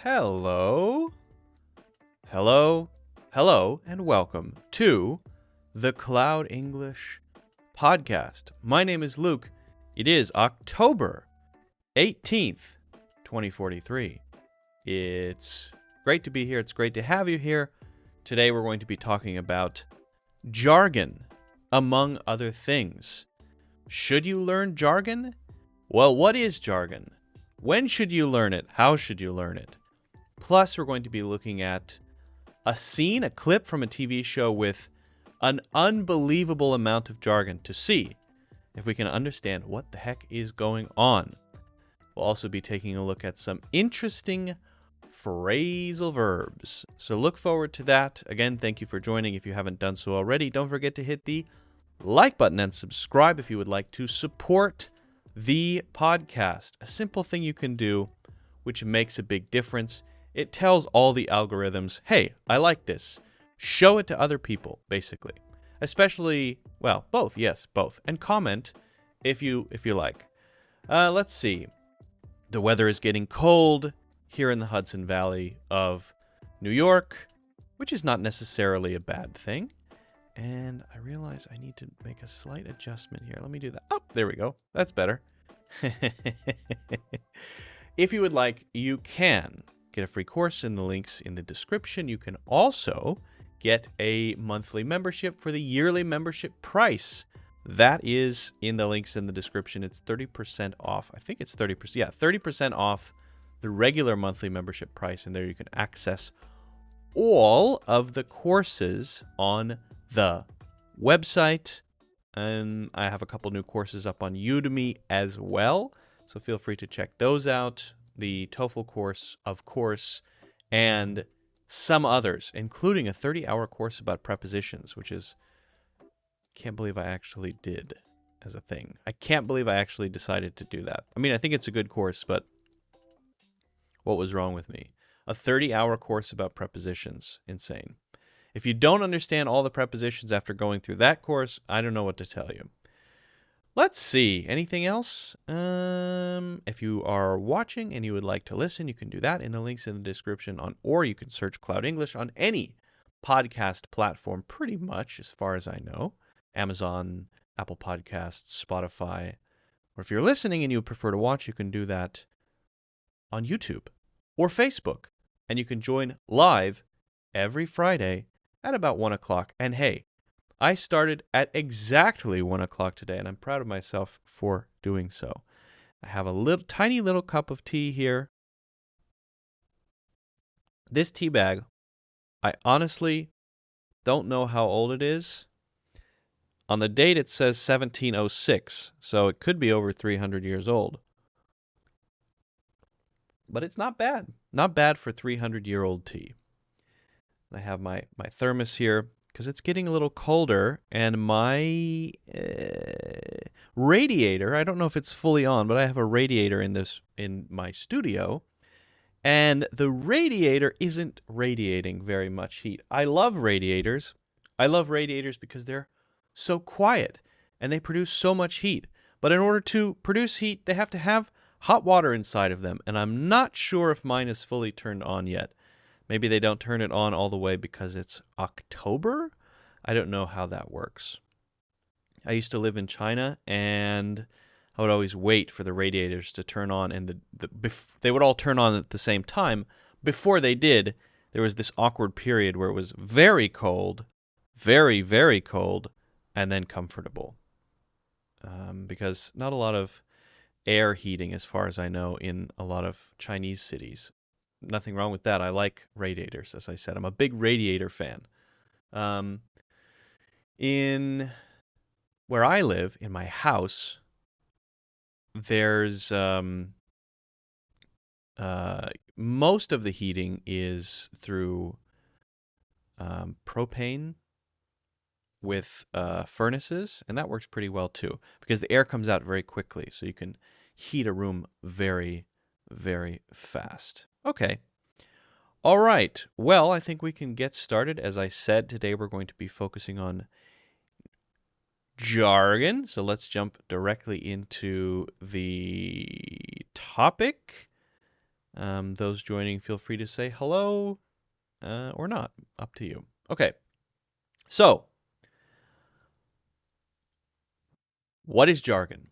Hello, hello, hello, and welcome to the Cloud English podcast. My name is Luke. It is October 18th, 2043. It's great to be here. It's great to have you here. Today we're going to be talking about jargon, among other things. Should you learn jargon? Well, what is jargon? When should you learn it? How should you learn it? Plus, we're going to be looking at a scene, a clip from a TV show with an unbelievable amount of jargon to see if we can understand what the heck is going on. We'll also be taking a look at some interesting phrasal verbs. So look forward to that. Again, thank you for joining. If you haven't done so already, don't forget to hit the like button and subscribe if you would like to support the podcast. A simple thing you can do, which makes a big difference. It tells all the algorithms, hey, I like this. Show it to other people, basically. Especially, well, both, yes, both. And comment if you like. Let's see. The weather is getting cold here in the Hudson Valley of New York, which is not necessarily a bad thing. And I realize I need to make a slight adjustment here. Let me do that. Oh, there we go. That's better. If you would like, you can get a free course in the links in the description. You can also get a monthly membership for the yearly membership price. That is in the links in the description. It's 30% off. I think it's 30%. Yeah, 30% off the regular monthly membership price. And there you can access all of the courses on the website. And I have a couple new courses up on Udemy as well. So feel free to check those out. The TOEFL course, of course, and some others, including a 30-hour course about prepositions, which is, can't believe I actually did as a thing. I can't believe I actually decided to do that. I mean, I think it's a good course, but what was wrong with me? A 30-hour course about prepositions. Insane. If you don't understand all the prepositions after going through that course, I don't know what to tell you. Let's see. Anything else? If you are watching and you would like to listen, you can do that in the links in the description, or you can search Cloud English on any podcast platform, pretty much, as far as I know. Amazon, Apple Podcasts, Spotify. Or if you're listening and you prefer to watch, you can do that on YouTube or Facebook. And you can join live every Friday at about 1 o'clock. And hey, I started at exactly 1 o'clock today, and I'm proud of myself for doing so. I have a tiny little cup of tea here. This tea bag, I honestly don't know how old it is. On the date, it says 1706, so it could be over 300 years old. But it's not bad. Not bad for 300-year-old tea. I have my thermos here, because it's getting a little colder, and my radiator, I don't know if it's fully on, but I have a radiator in my studio, and the radiator isn't radiating very much heat. I love radiators. I love radiators because they're so quiet, and they produce so much heat. But in order to produce heat, they have to have hot water inside of them, and I'm not sure if mine is fully turned on yet. Maybe they don't turn it on all the way because it's October? I don't know how that works. I used to live in China, and I would always wait for the radiators to turn on, and they would all turn on at the same time. Before they did, there was this awkward period where it was very cold, very, very cold, and then comfortable. Because not a lot of air heating, as far as I know, in a lot of Chinese cities. Nothing wrong with that. I like radiators, as I said. I'm a big radiator fan. In where I live, in my house, there's most of the heating is through propane with furnaces, and that works pretty well too, because the air comes out very quickly, so you can heat a room very, very fast. Okay. All right. Well, I think we can get started. As I said, today we're going to be focusing on jargon. So let's jump directly into the topic. Those joining, feel free to say hello or not. Up to you. Okay. So, what is jargon?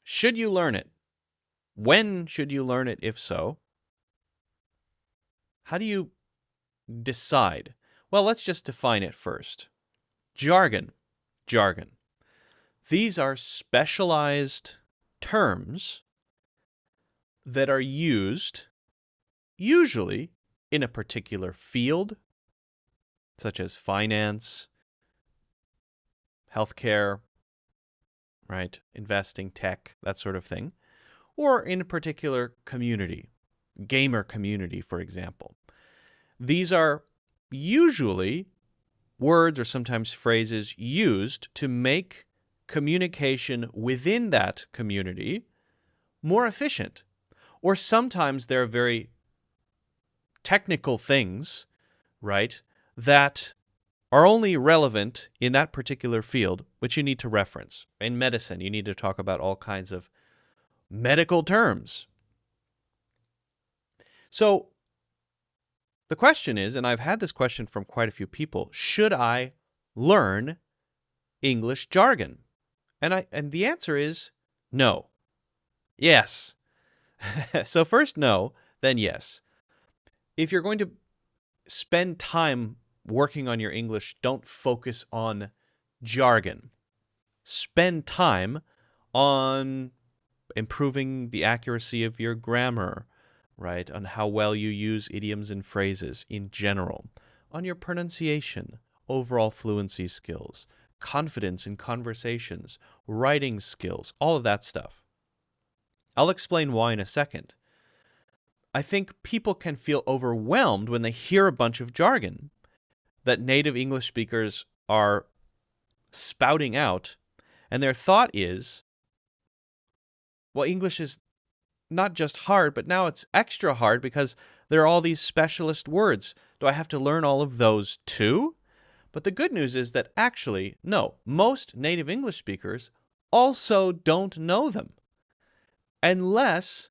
Should you learn it? When should you learn it, if so? How do you decide? Well, let's just define it first. Jargon. Jargon. These are specialized terms that are used usually in a particular field, such as finance, healthcare, right? Investing, tech, that sort of thing, or in a particular community, gamer community, for example. These are usually words or sometimes phrases used to make communication within that community more efficient. Or sometimes they're very technical things, right, that are only relevant in that particular field, which you need to reference. In medicine, you need to talk about all kinds of medical terms. So the question is, and I've had this question from quite a few people, should I learn English jargon? And the answer is no. Yes. So first no, then yes. If you're going to spend time working on your English, don't focus on jargon. Spend time on improving the accuracy of your grammar, right? On how well you use idioms and phrases in general, on your pronunciation, overall fluency skills, confidence in conversations, writing skills, all of that stuff. I'll explain why in a second. I think people can feel overwhelmed when they hear a bunch of jargon that native English speakers are spouting out, and their thought is, well, English is not just hard, but now it's extra hard because there are all these specialist words. Do I have to learn all of those too? But the good news is that actually, no, most native English speakers also don't know them, unless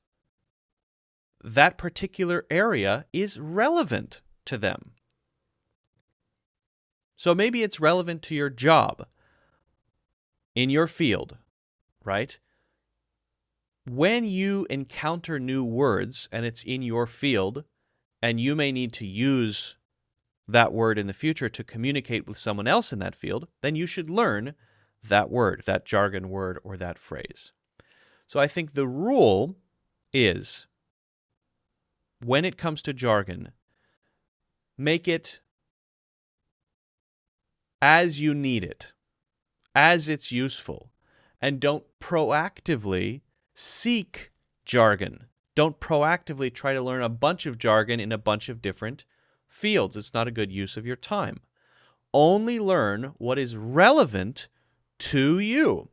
that particular area is relevant to them. So maybe it's relevant to your job in your field, right? When you encounter new words and it's in your field, and you may need to use that word in the future to communicate with someone else in that field, then you should learn that word, that jargon word, or that phrase. So I think the rule is, when it comes to jargon, make it as you need it, as it's useful, and don't proactively seek jargon. Don't proactively try to learn a bunch of jargon in a bunch of different fields. It's not a good use of your time. Only learn what is relevant to you.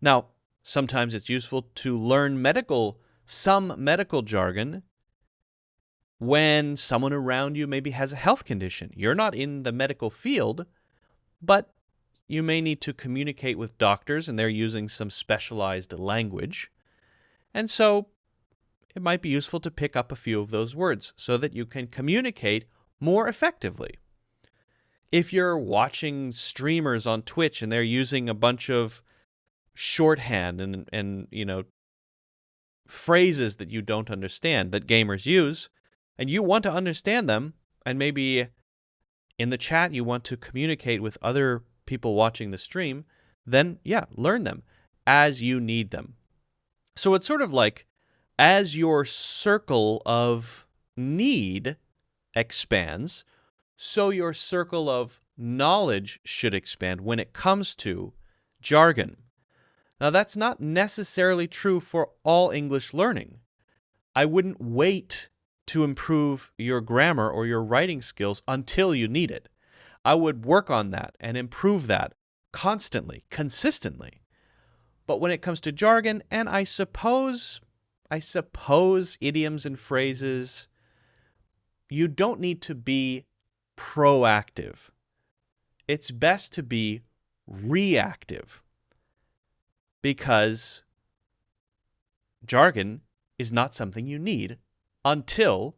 Now, sometimes it's useful to learn some medical jargon when someone around you maybe has a health condition. You're not in the medical field, but you may need to communicate with doctors and they're using some specialized language. And so it might be useful to pick up a few of those words so that you can communicate more effectively. If you're watching streamers on Twitch and they're using a bunch of shorthand and phrases that you don't understand that gamers use, and you want to understand them, and maybe in the chat you want to communicate with other people watching the stream, then yeah, learn them as you need them. So it's sort of like, as your circle of need expands, so your circle of knowledge should expand when it comes to jargon. Now, that's not necessarily true for all English learning. I wouldn't wait to improve your grammar or your writing skills until you need it. I would work on that and improve that constantly, consistently. But when it comes to jargon, and I suppose idioms and phrases, you don't need to be proactive. It's best to be reactive, because jargon is not something you need until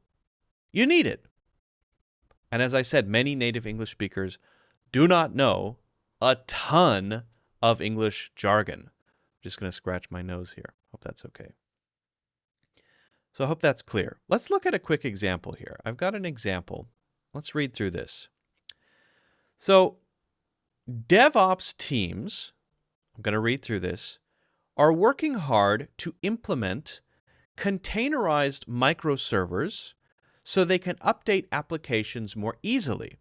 you need it. And as I said, many native English speakers do not know a ton of English jargon. I'm just going to scratch my nose here. Hope that's okay. So I hope that's clear. Let's look at a quick example here. I've got an example. Let's read through this. So DevOps teams, I'm going to read through this, are working hard to implement containerized microservers so they can update applications more easily.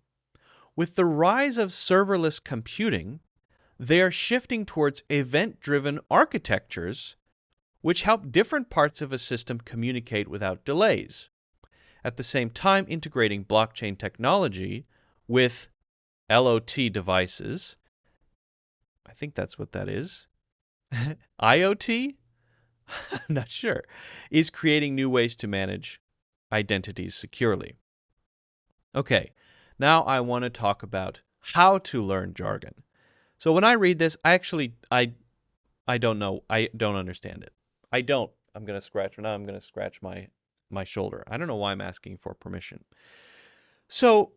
With the rise of serverless computing, they are shifting towards event-driven architectures which help different parts of a system communicate without delays. At the same time, integrating blockchain technology with LOT devices, I think that's what that is, IoT? I'm not sure, is creating new ways to manage identities securely. Okay, now I want to talk about how to learn jargon. So when I read this, I don't know. I don't understand it. I'm going to scratch my shoulder. I don't know why I'm asking for permission. So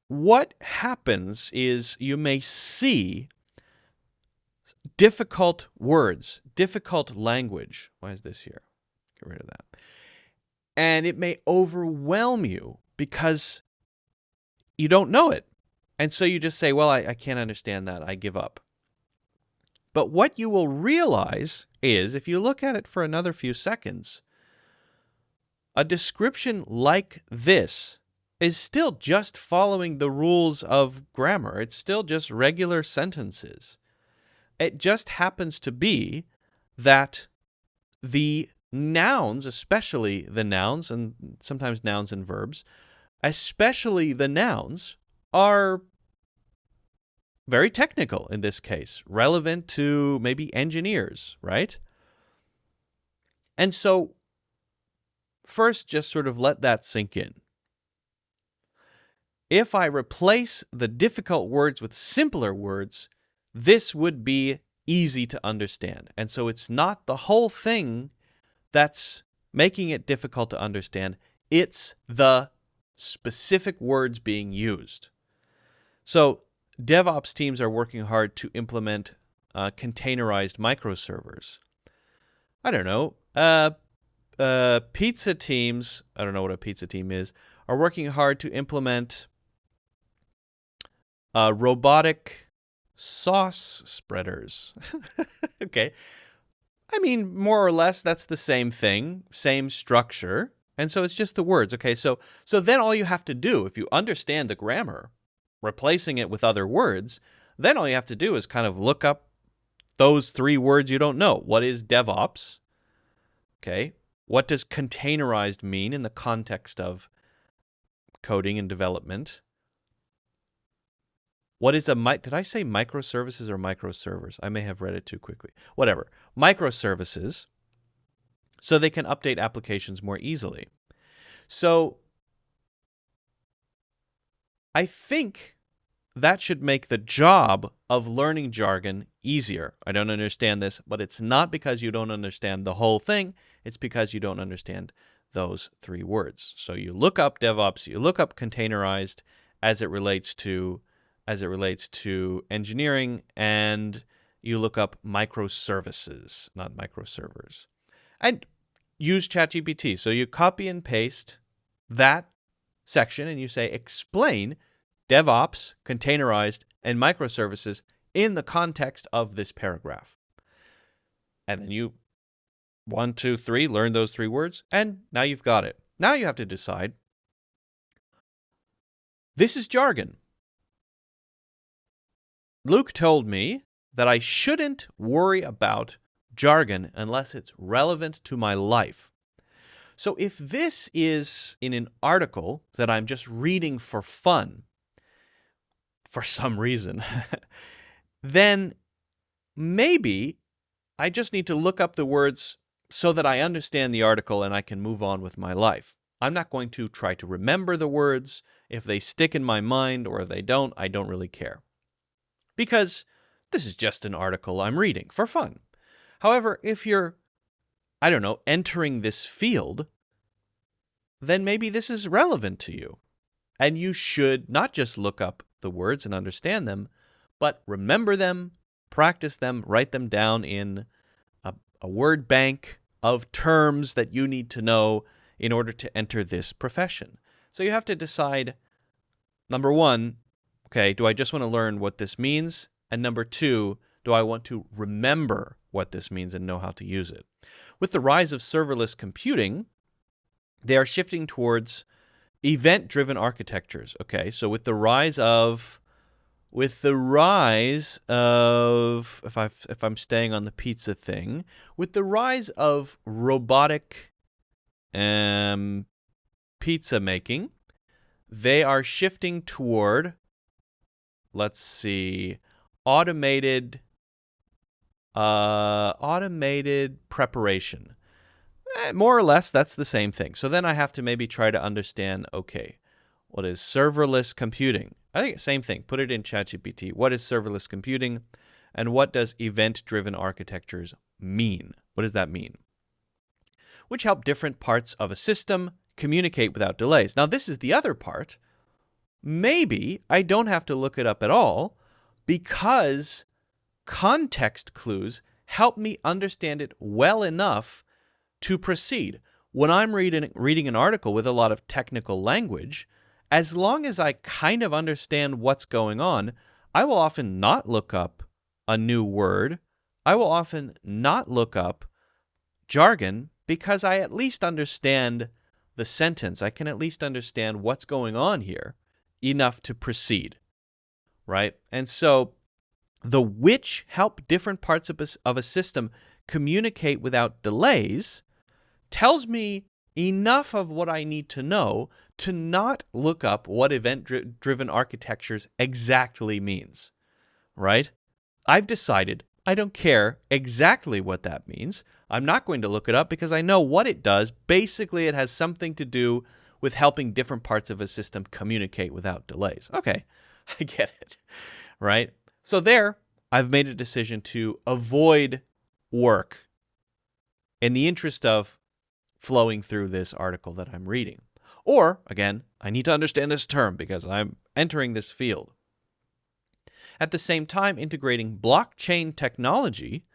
what happens is you may see difficult words, difficult language. Why is this here? Get rid of that. And it may overwhelm you because you don't know it. And so you just say, well, I can't understand that. I give up. But what you will realize is, if you look at it for another few seconds, a description like this is still just following the rules of grammar. It's still just regular sentences. It just happens to be that the nouns, especially the nouns, and sometimes nouns and verbs, especially the nouns, are very technical in this case, relevant to maybe engineers, right? And so first, just sort of let that sink in. If I replace the difficult words with simpler words, this would be easy to understand. And so it's not the whole thing that's making it difficult to understand. It's the specific words being used. So DevOps teams are working hard to implement containerized microservers. I don't know. Pizza teams, I don't know what a pizza team is, are working hard to implement robotic sauce spreaders. Okay. I mean, more or less, that's the same thing, same structure. And so it's just the words. Okay, so then all you have to do, if you understand the grammar, replacing it with other words, then all you have to do is kind of look up those three words you don't know. What is DevOps? Okay. What does containerized mean in the context of coding and development? What is did I say microservices or microservers? I may have read it too quickly. Whatever. Microservices, so they can update applications more easily. So I think that should make the job of learning jargon easier. I don't understand this, but it's not because you don't understand the whole thing. It's because you don't understand those three words. So you look up DevOps, you look up containerized as it relates to engineering, and you look up microservices, not microservers. And use ChatGPT. So you copy and paste that section and you say, explain DevOps, containerized, and microservices in the context of this paragraph. And then you, 1, 2, 3, learn those three words, and now you've got it. Now you have to decide, this is jargon. Luke told me that I shouldn't worry about jargon unless it's relevant to my life. So if this is in an article that I'm just reading for fun, for some reason, then maybe I just need to look up the words so that I understand the article and I can move on with my life. I'm not going to try to remember the words. If they stick in my mind or if they don't, I don't really care. Because this is just an article I'm reading for fun. However, if you're, I don't know, entering this field, then maybe this is relevant to you. And you should not just look up the words and understand them, but remember them, practice them, write them down in a word bank of terms that you need to know in order to enter this profession. So you have to decide, number one, okay, do I just want to learn what this means? And number two, do I want to remember what this means and know how to use it? With the rise of serverless computing, they are shifting towards event-driven architectures. Okay, so with the rise of, if I'm staying on the pizza thing, with the rise of robotic pizza making, they are shifting toward, let's see, automated preparation. More or less, that's the same thing. So then I have to maybe try to understand, okay, what is serverless computing? I think same thing. Put it in ChatGPT. What is serverless computing? And what does event-driven architectures mean? What does that mean? Which help different parts of a system communicate without delays. Now, this is the other part. Maybe I don't have to look it up at all because context clues help me understand it well enough to proceed. When I'm reading an article with a lot of technical language, as long as I kind of understand what's going on, I will often not look up a new word. I will often not look up jargon because I at least understand the sentence. I can at least understand what's going on here enough to proceed, right? And so the which help different parts of a system communicate without delays tells me enough of what I need to know to not look up what event-driven architectures exactly means, right? I've decided I don't care exactly what that means. I'm not going to look it up because I know what it does. Basically, it has something to do with helping different parts of a system communicate without delays. Okay, I get it, right? So there, I've made a decision to avoid work in the interest of flowing through this article that I'm reading. Or, again, I need to understand this term because I'm entering this field. At the same time, integrating blockchain technology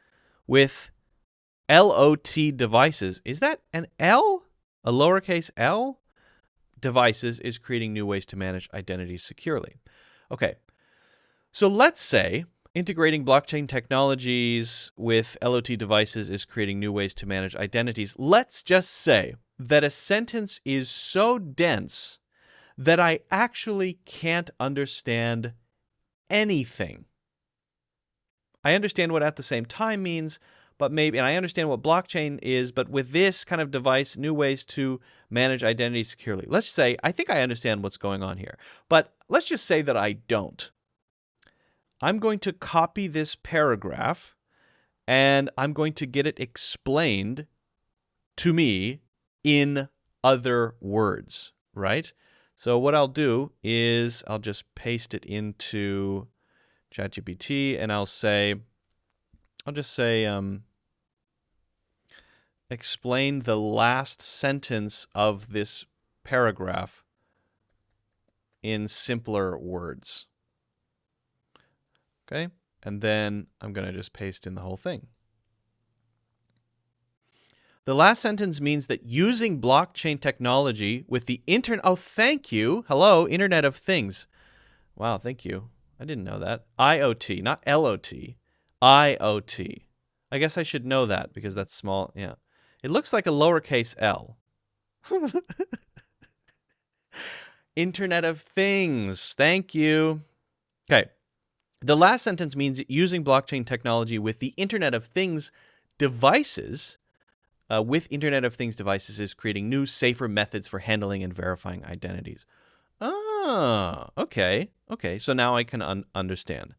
with LOT devices. Is that an L? A lowercase L? Devices is creating new ways to manage identities securely. Okay, so let's say integrating blockchain technologies with LOT devices is creating new ways to manage identities. Let's just say that a sentence is so dense that I actually can't understand anything. I understand what at the same time means, but maybe, and I understand what blockchain is, but with this kind of device, new ways to manage identity securely. Let's say, I think I understand what's going on here, but let's just say that I don't. I'm going to copy this paragraph and I'm going to get it explained to me in other words, right? So what I'll do is I'll just paste it into ChatGPT and I'll just say, explain the last sentence of this paragraph in simpler words. Okay, and then I'm going to just paste in the whole thing. The last sentence means that using blockchain technology with the internet... Oh, thank you. Hello, Internet of Things. Wow, thank you. I didn't know that. IoT, not LOT. IoT. I guess I should know that because that's small. Yeah. It looks like a lowercase L. Internet of Things. Thank you. Okay. The last sentence means using blockchain technology with the Internet of Things devices, Internet of Things devices is creating new, safer methods for handling and verifying identities. Ah, okay. Okay, so now I can understand.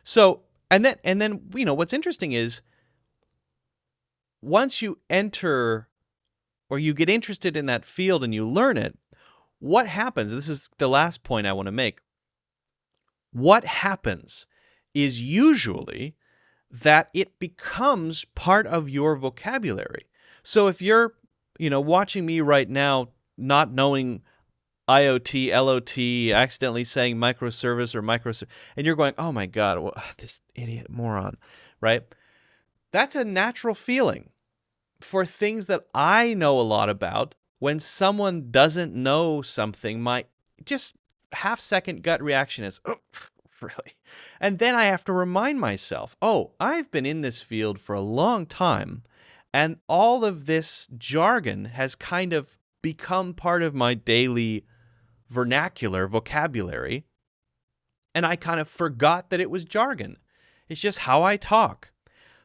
So, and then, you know, what's interesting is once you enter or you get interested in that field and you learn it, what happens? This is the last point I want to make. What happens is usually that it becomes part of your vocabulary. So if you're, watching me right now, not knowing IoT, LOT, accidentally saying microservice or microservice, and you're going, oh my God, this idiot moron, right? That's a natural feeling for things that I know a lot about. When someone doesn't know something, my just half-second gut reaction is, oh, really? And then I have to remind myself, oh, I've been in this field for a long time, and all of this jargon has kind of become part of my daily vernacular, vocabulary, and I kind of forgot that it was jargon. It's just how I talk.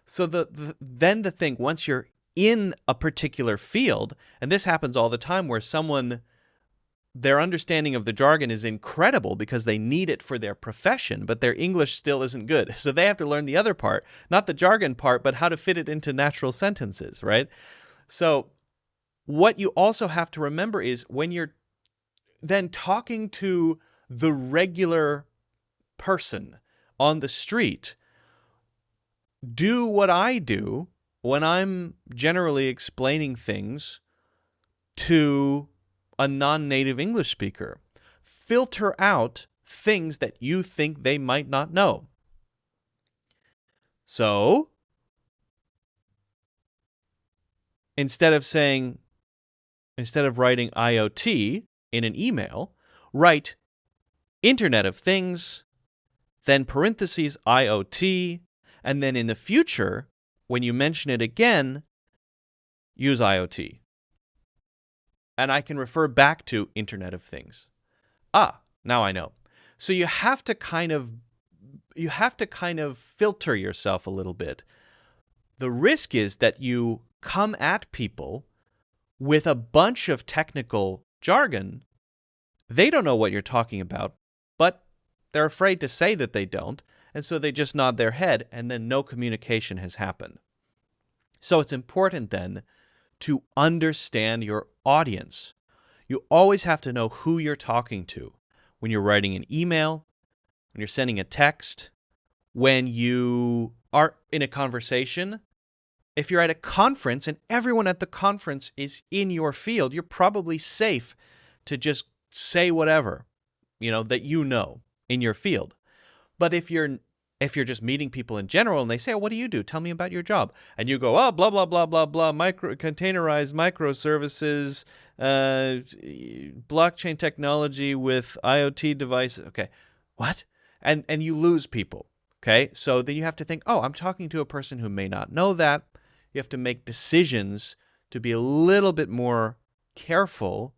So then the thing, once you're in a particular field, and this happens all the time where their understanding of the jargon is incredible because they need it for their profession, but their English still isn't good. So they have to learn the other part, not the jargon part, but how to fit it into natural sentences, right? So what you also have to remember is when you're then talking to the regular person on the street, do what I do when I'm generally explaining things to a non-native English speaker. Filter out things that you think they might not know. So, instead of writing IoT in an email, write Internet of Things, then parentheses IoT, and then in the future, when you mention it again, use IoT. And I can refer back to Internet of Things. Now I know. So you have to kind of filter yourself a little bit. The risk is that you come at people with a bunch of technical jargon. They don't know what you're talking about, but they're afraid to say that they don't, and so they just nod their head, and then no communication has happened. So it's important then to understand your audience. You always have to know who you're talking to when you're writing an email, when you're sending a text, when you are in a conversation. If you're at a conference and everyone at the conference is in your field, you're probably safe to just say whatever, that in your field. But if you're just meeting people in general and they say, oh, what do you do? Tell me about your job. And you go, oh, blah, blah, blah, blah, blah, containerized microservices, blockchain technology with IoT devices. Okay, what? And you lose people, okay? So then you have to think, oh, I'm talking to a person who may not know that. You have to make decisions to be a little bit more careful.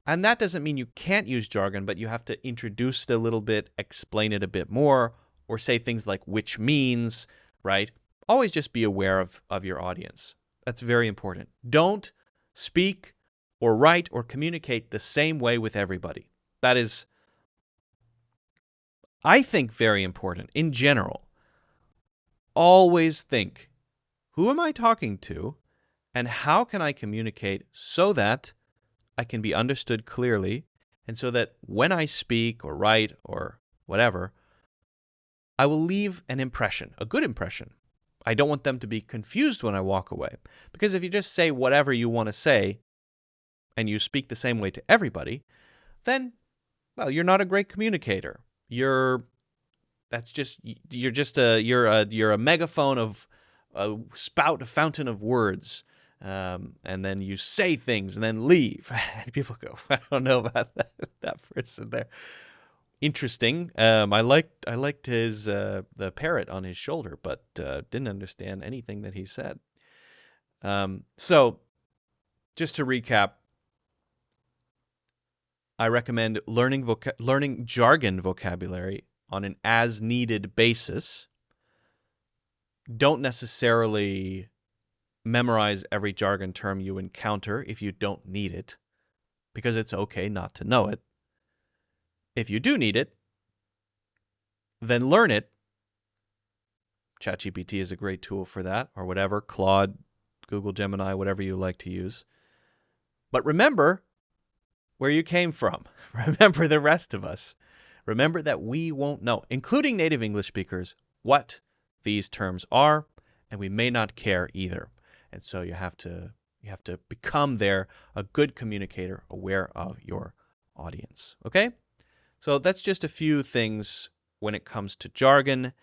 And that doesn't mean you can't use jargon, but you have to introduce it a little bit, explain it a bit more, or say things like which means, right? Always just be aware of your audience. That's very important. Don't speak or write or communicate the same way with everybody. That is, I think, very important in general. Always think, who am I talking to, and how can I communicate so that I can be understood clearly, and so that when I speak or write or whatever, I will leave an impression, a good impression. I don't want them to be confused when I walk away. Because if you just say whatever you want to say and you speak the same way to everybody, then, well, you're not a great communicator. You're a megaphone of a fountain of words. And then you say things and then leave. And people go, I don't know about that person there. Interesting. I liked his the parrot on his shoulder, but didn't understand anything that he said. So, just to recap, I recommend learning jargon vocabulary on an as-needed basis. Don't necessarily memorize every jargon term you encounter if you don't need it, because it's okay not to know it. If you do need it, then learn it. ChatGPT is a great tool for that, or whatever, Claude, Google Gemini, whatever you like to use. But remember where you came from. Remember the rest of us. Remember that we won't know, including native English speakers, what these terms are, and we may not care either. And so you have to become a good communicator, aware of your audience. Okay? So that's just a few things when it comes to jargon.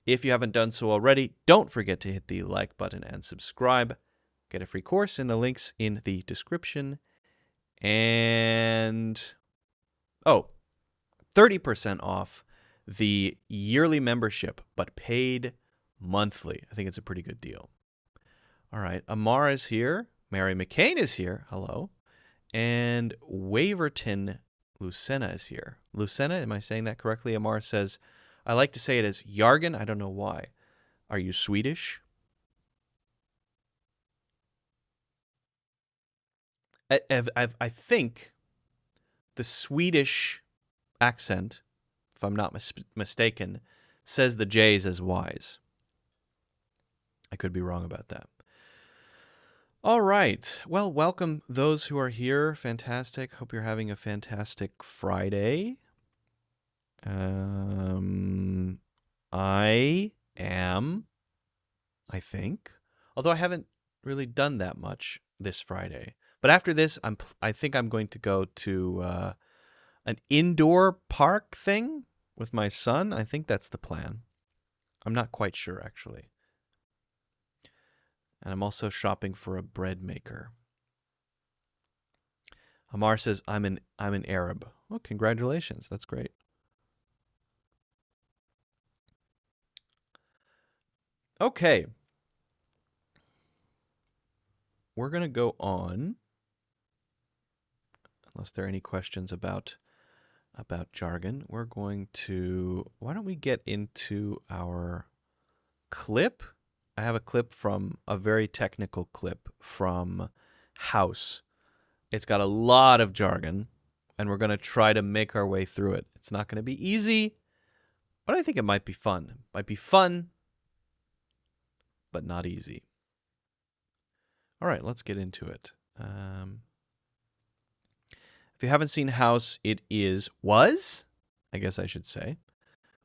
If you haven't done so already, don't forget to hit the like button and subscribe. Get a free course in the links in the description. And 30% off the yearly membership, but paid monthly. I think it's a pretty good deal. All right, Amar is here. Mary McCain is here. Hello. And Waverton Lucena is here. Lucena, am I saying that correctly? Amar says, I like to say it as Jargon. I don't know why. Are you Swedish? I think the Swedish accent, if I'm not mistaken, says the J's as Y's. I could be wrong about that. All right. Well, welcome those who are here. Fantastic. Hope you're having a fantastic Friday. I am, I think, although I haven't really done that much this Friday. But after this, I think I'm going to go to an indoor park thing with my son. I think that's the plan. I'm not quite sure, actually. And I'm also shopping for a bread maker. Amar says, I'm an Arab. Well, congratulations. That's great. Okay. We're going to go on, unless there are any questions about jargon. We're going to, why don't we get into our clip? I have a clip from, a very technical clip from House. It's got a lot of jargon, and we're going to try to make our way through it. It's not going to be easy, but I think it might be fun. It might be fun, but not easy. All right, let's get into it. If you haven't seen House, it was, I guess I should say,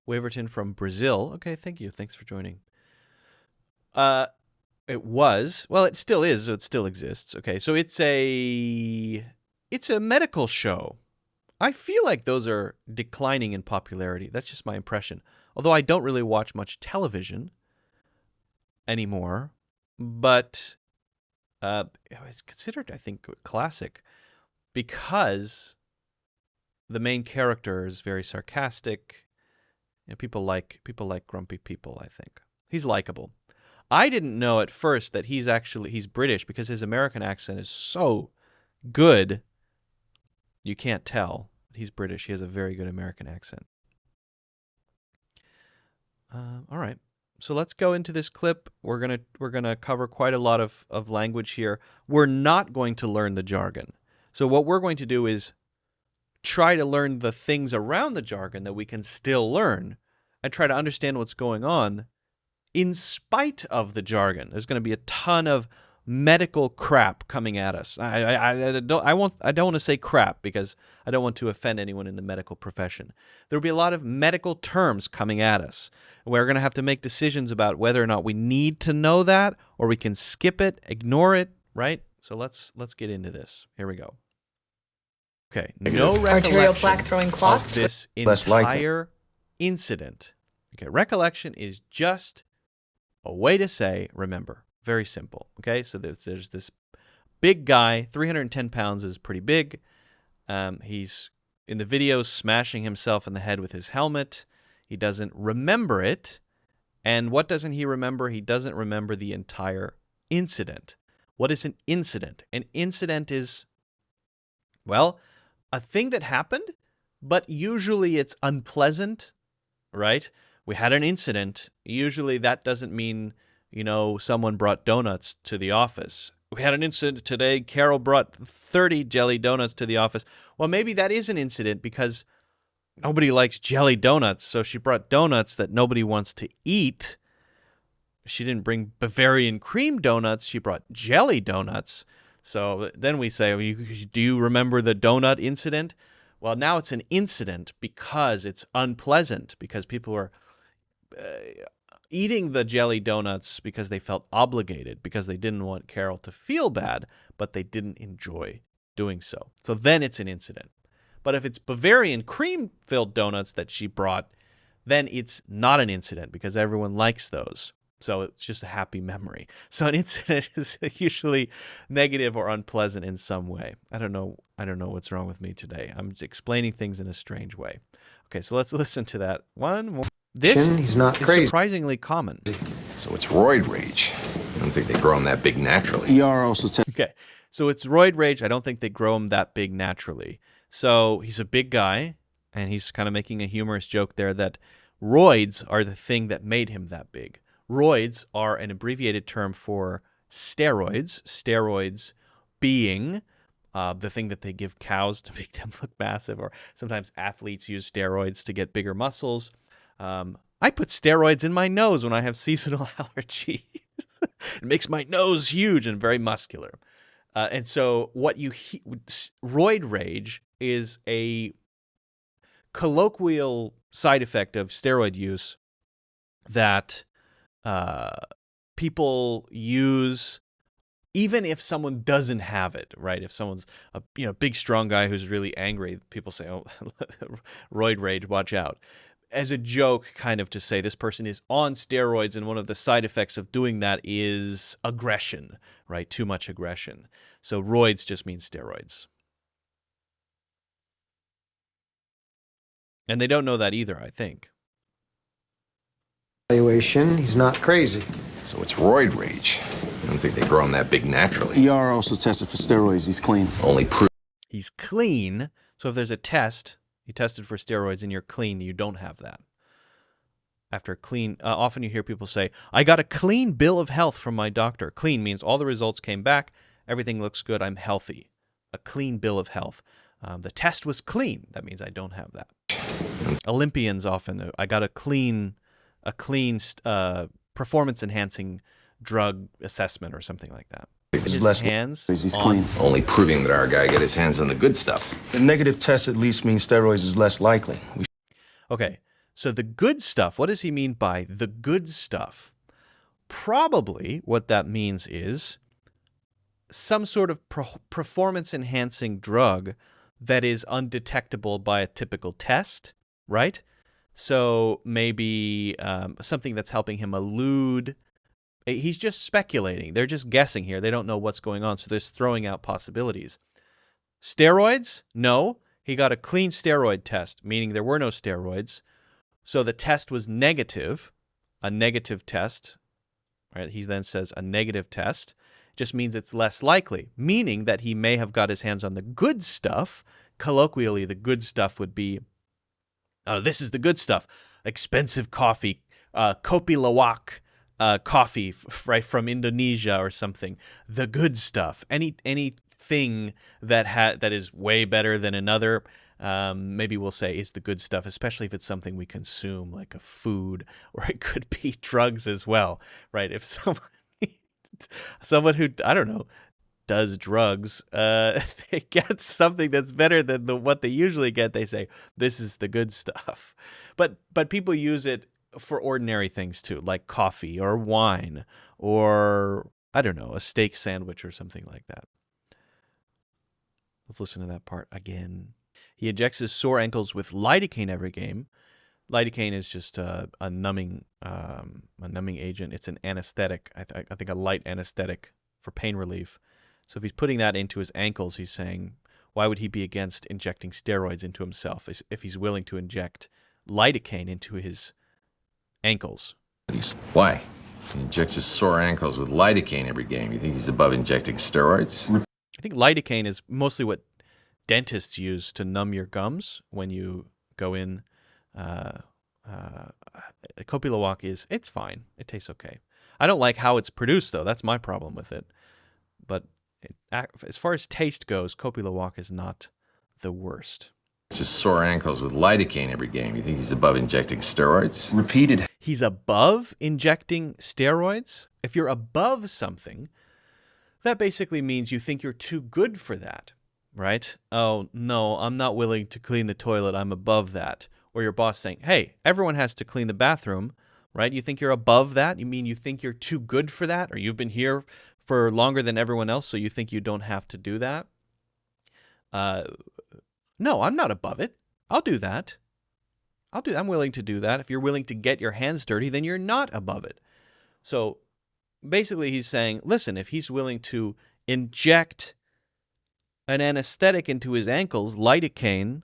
Waverton from Brazil. Okay, thank you. Thanks for joining. It was, well, it still is, so it still exists. Okay, so it's a medical show. I feel like those are declining in popularity. That's just my impression. Although I don't really watch much television anymore, but it was considered, I think, classic because the main character is very sarcastic. You know, people like grumpy people, I think. He's likable. I didn't know at first that he's British because his American accent is so good. You can't tell he's British. He has a very good American accent. All right. So let's go into this clip. We're gonna cover quite a lot of language here. We're not going to learn the jargon. So what we're going to do is try to learn the things around the jargon that we can still learn and try to understand what's going on in spite of the jargon. There's going to be a ton of medical crap coming at us. I don't want to say crap because I don't want to offend anyone in the medical profession. There will be a lot of medical terms coming at us. We're going to have to make decisions about whether or not we need to know that or we can skip it, ignore it, right? So let's get into this. Here we go. Okay, no arterial plaque throwing of clots. this entire incident. Okay, recollection is just a way to say remember. Very simple. Okay, so there's this big guy, 310 pounds is pretty big. He's in the video smashing himself in the head with his helmet. He doesn't remember it. And what doesn't he remember? He doesn't remember the entire incident. What is an incident? An incident is, well, a thing that happened, but usually it's unpleasant, right? We had an incident. Usually that doesn't mean, you know, someone brought donuts to the office. We had an incident today. Carol brought 30 jelly donuts to the office. Well, maybe that is an incident because nobody likes jelly donuts, so she brought donuts that nobody wants to eat. She didn't bring Bavarian cream donuts. She brought jelly donuts. So then we say, do you remember the donut incident? Well, now it's an incident because it's unpleasant, because people are eating the jelly donuts because they felt obligated, because they didn't want Carol to feel bad, but they didn't enjoy doing so. So then it's an incident. But if it's Bavarian cream-filled donuts that she brought, then it's not an incident because everyone likes those. So it's just a happy memory. So an incident is usually negative or unpleasant in some way. I don't know what's wrong with me today. I'm just explaining things in a strange way. Okay, so let's listen to that one more. This He's not is crazy. surprisingly common. So it's roid rage. I don't think they grow them that big naturally. ER also Okay, so it's roid rage. I don't think they grow him that big naturally. So he's a big guy, and he's kind of making a humorous joke there that roids are the thing that made him that big. Roids are an abbreviated term for steroids. Steroids being the thing that they give cows to make them look massive, or sometimes athletes use steroids to get bigger muscles. I put steroids in my nose when I have seasonal allergies. It makes my nose huge and very muscular. And so what roid rage is a colloquial side effect of steroid use that people use even if someone doesn't have it, right? If someone's a big, strong guy who's really angry, people say, oh, roid rage, watch out. As a joke, kind of to say this person is on steroids, and one of the side effects of doing that is aggression, right? Too much aggression. So roids just means steroids. And they don't know that either, I think. Evaluation. He's not crazy. So it's roid rage. I don't think they grow them that big naturally. ER also tested for steroids. He's clean. Only proof. He's clean. So if there's a test, you tested for steroids and you're clean, you don't have that. After clean, often you hear people say, I got a clean bill of health from my doctor. Clean means all the results came back, everything looks good, I'm healthy. A clean bill of health. The test was clean. That means I don't have that. Olympians often, I got a clean performance-enhancing drug assessment or something like that. His hands He's on- clean. Only proving that our guy got his hands on the good stuff. The negative test at least means steroids is less likely. Okay, so the good stuff, what does he mean by the good stuff? Probably what that means is some sort of performance-enhancing drug that is undetectable by a typical test, right? So maybe something that's helping him elude. He's just speculating. They're just guessing here. They don't know what's going on, so they're just throwing out possibilities. Steroids? No. He got a clean steroid test, meaning there were no steroids. So the test was negative, a negative test. Right? He then says a negative test just means it's less likely, meaning that he may have got his hands on the good stuff. Colloquially, the good stuff would be, this is the good stuff, expensive coffee, Kopi Luwak coffee right from Indonesia or something. The good stuff. Anything that is way better than another, maybe we'll say is the good stuff, especially if it's something we consume, like a food, or it could be drugs as well, right? If someone who, I don't know, does drugs, they get something that's better than what they usually get, they say, this is the good stuff. But people use it for ordinary things too, like coffee or wine or, I don't know, a steak sandwich or something like that. Let's listen to that part again. He injects his sore ankles with lidocaine every game. Lidocaine is just a numbing agent. It's an anesthetic. I think a light anesthetic for pain relief. So if he's putting that into his ankles, he's saying, why would he be against injecting steroids into himself if he's willing to inject lidocaine into his ankles? Why? He injects his sore ankles with lidocaine every game. You think he's above injecting steroids? I think lidocaine is mostly what dentists use to numb your gums when you go in. Kopi Luwak it's fine. It tastes okay. I don't like how it's produced, though. That's my problem with it. But as far as taste goes, Kopi Luwak is not the worst. His sore ankles with lidocaine every game. You think he's above injecting steroids? Repeated. He's above injecting steroids? If you're above something, that basically means you think you're too good for that, right? Oh, no, I'm not willing to clean the toilet. I'm above that. Or your boss saying, hey, everyone has to clean the bathroom, right? You think you're above that? You mean you think you're too good for that? Or you've been here for longer than everyone else, so you think you don't have to do that? No, I'm not above it. I'll do that. I'm willing to do that. If you're willing to get your hands dirty, then you're not above it. So basically he's saying, listen, if he's willing to inject an anesthetic into his ankles, lidocaine,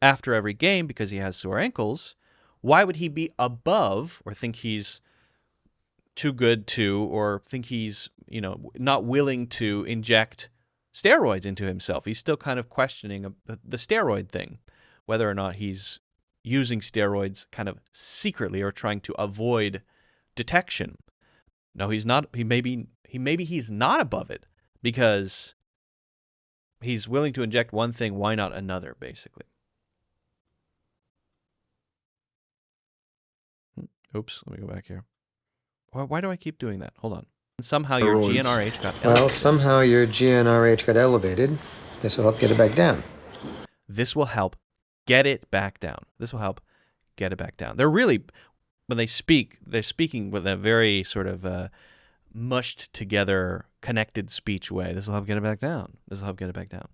after every game because he has sore ankles, why would he be above or think he's too good to, or think he's, not willing to inject steroids into himself? He's still kind of questioning the steroid thing, whether or not he's using steroids kind of secretly or trying to avoid detection. No, he's not. Maybe he's not above it because he's willing to inject one thing. Why not another, basically? Oops, let me go back here. Why do I keep doing that? Hold on. Somehow your GNRH got elevated. Well, somehow your GNRH got elevated. This will help get it back down. This will help get it back down. This will help get it back down. They're really, when they speak, they're speaking with a very sort of mushed together, connected speech way. This will help get it back down. This will help get it back down.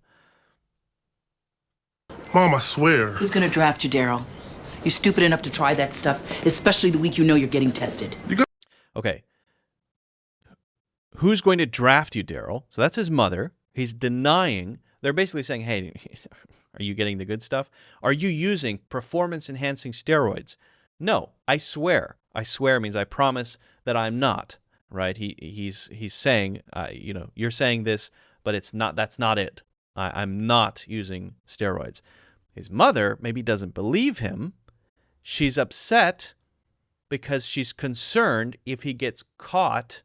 Mom, I swear. Who's gonna draft you, Daryl? You're stupid enough to try that stuff, especially the week you know you're getting tested. Okay. Who's going to draft you, Daryl? So that's his mother. He's denying. They're basically saying, hey, are you getting the good stuff? Are you using performance-enhancing steroids? No, I swear. I swear means I promise that I'm not, right? He's saying, you're saying this, but it's not. That's not it. I'm not using steroids. His mother maybe doesn't believe him. She's upset because she's concerned if he gets caught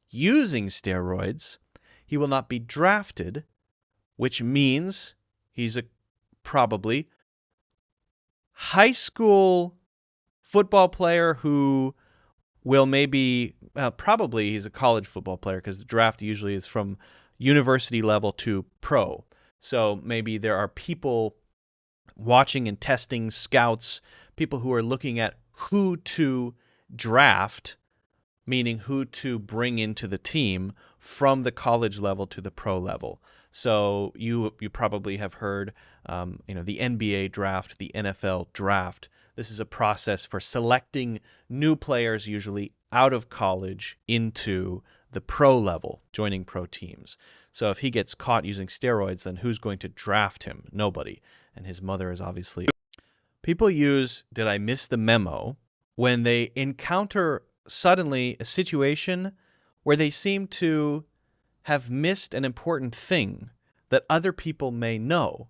using steroids, he will not be drafted, which means he's a probably high school football player who will probably he's a college football player because the draft usually is from university level to pro. So maybe there are people watching and testing, scouts, people who are looking at who to draft, meaning who to bring into the team from the college level to the pro level. So you probably have heard, the NBA draft, the NFL draft. This is a process for selecting new players, usually out of college, into the pro level, joining pro teams. So if he gets caught using steroids, then who's going to draft him? Nobody. And his mother is obviously... People use, did I miss the memo, when they encounter suddenly a situation where they seem to have missed an important thing that other people may know.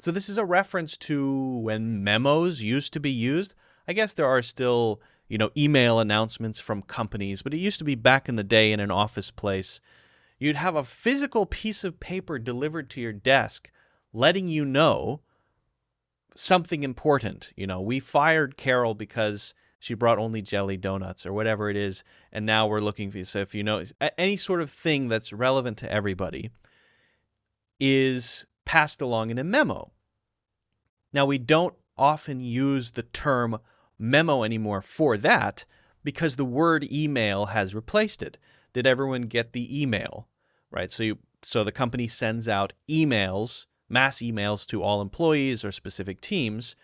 So this is a reference to when memos used to be used. I guess there are still, email announcements from companies, but it used to be back in the day in an office place. You'd have a physical piece of paper delivered to your desk letting you know something important. We fired Carol because she brought only jelly donuts or whatever it is, and now we're looking for you. So if you know any sort of thing that's relevant to everybody is passed along in a memo. Now, we don't often use the term memo anymore for that because the word email has replaced it. Did everyone get the email? Right? So the company sends out emails, mass emails to all employees or specific teams,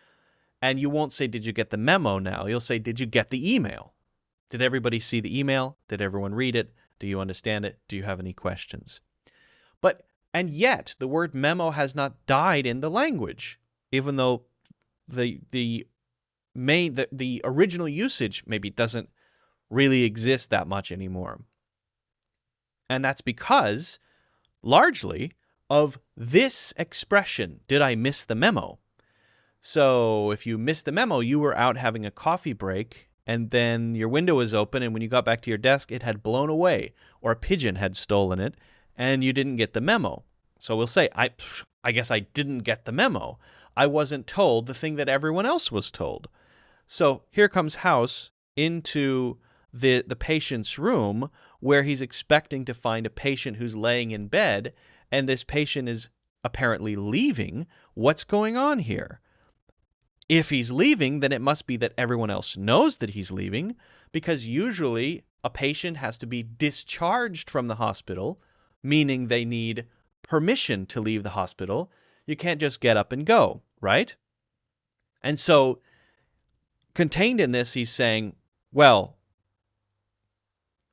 and you won't say, did you get the memo now? You'll say, did you get the email? Did everybody see the email? Did everyone read it? Do you understand it? Do you have any questions? And yet, the word memo has not died in the language, even though the original usage maybe doesn't really exist that much anymore. And that's because, largely, of this expression, did I miss the memo? So if you missed the memo, you were out having a coffee break, and then your window was open, and when you got back to your desk, it had blown away, or a pigeon had stolen it, and you didn't get the memo. So we'll say, I guess I didn't get the memo. I wasn't told the thing that everyone else was told. So here comes House into the patient's room where he's expecting to find a patient who's laying in bed, and this patient is apparently leaving. What's going on here? If he's leaving, then it must be that everyone else knows that he's leaving, because usually a patient has to be discharged from the hospital, meaning they need permission to leave the hospital. You can't just get up and go, right? And so contained in this, he's saying, well,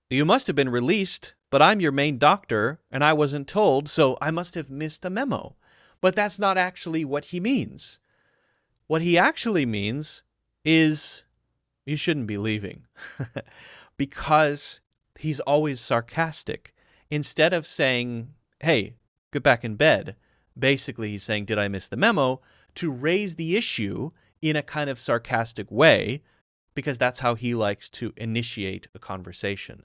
you must have been released, but I'm your main doctor and I wasn't told, so I must have missed a memo. But that's not actually what he means. What he actually means is you shouldn't be leaving because he's always sarcastic. Instead of saying, hey, get back in bed, basically he's saying, did I miss the memo? To raise the issue in a kind of sarcastic way, because that's how he likes to initiate a conversation.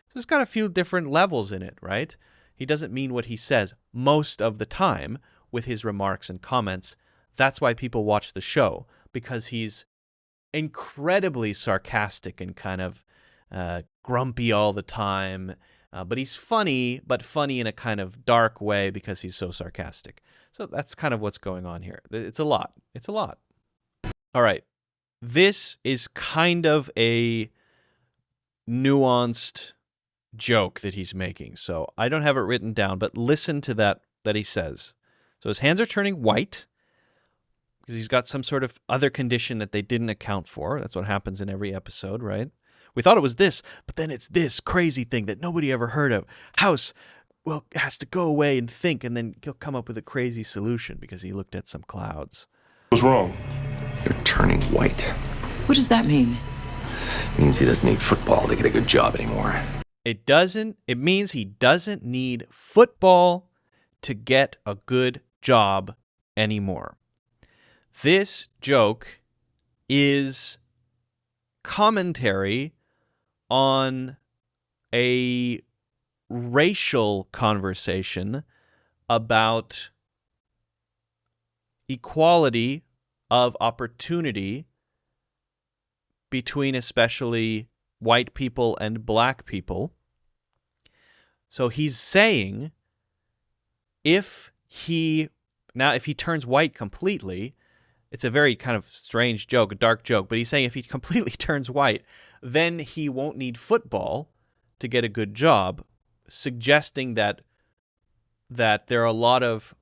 So it's got a few different levels in it, right? He doesn't mean what he says most of the time with his remarks and comments. That's why people watch the show, because he's incredibly sarcastic and kind of grumpy all the time. But he's funny, but funny in a kind of dark way because he's so sarcastic. So that's kind of what's going on here. It's a lot. It's a lot. All right. This is kind of a nuanced joke that he's making. So I don't have it written down, but listen to that he says. So his hands are turning white because he's got some sort of other condition that they didn't account for. That's what happens in every episode, right? We thought it was this, but then it's this crazy thing that nobody ever heard of. House, well, has to go away and think, and then he'll come up with a crazy solution because he looked at some clouds. What's wrong? They're turning white. What does that mean? It means he doesn't need football to get a good job anymore. It means he doesn't need football to get a good job anymore. This joke is commentary on a racial conversation about equality of opportunity between especially white people and black people. So he's saying if he turns white completely, it's a very kind of strange joke, a dark joke, but he's saying if he completely turns white, then he won't need football to get a good job, suggesting that there are a lot of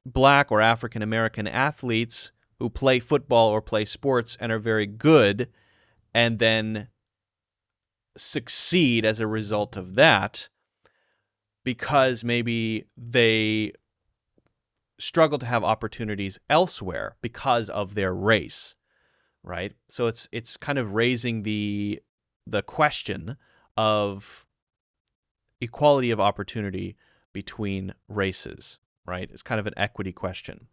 black or African American athletes who play football or play sports and are very good and then succeed as a result of that because maybe they struggle to have opportunities elsewhere because of their race, right? So it's kind of raising the question of equality of opportunity between races, right? It's kind of an equity question.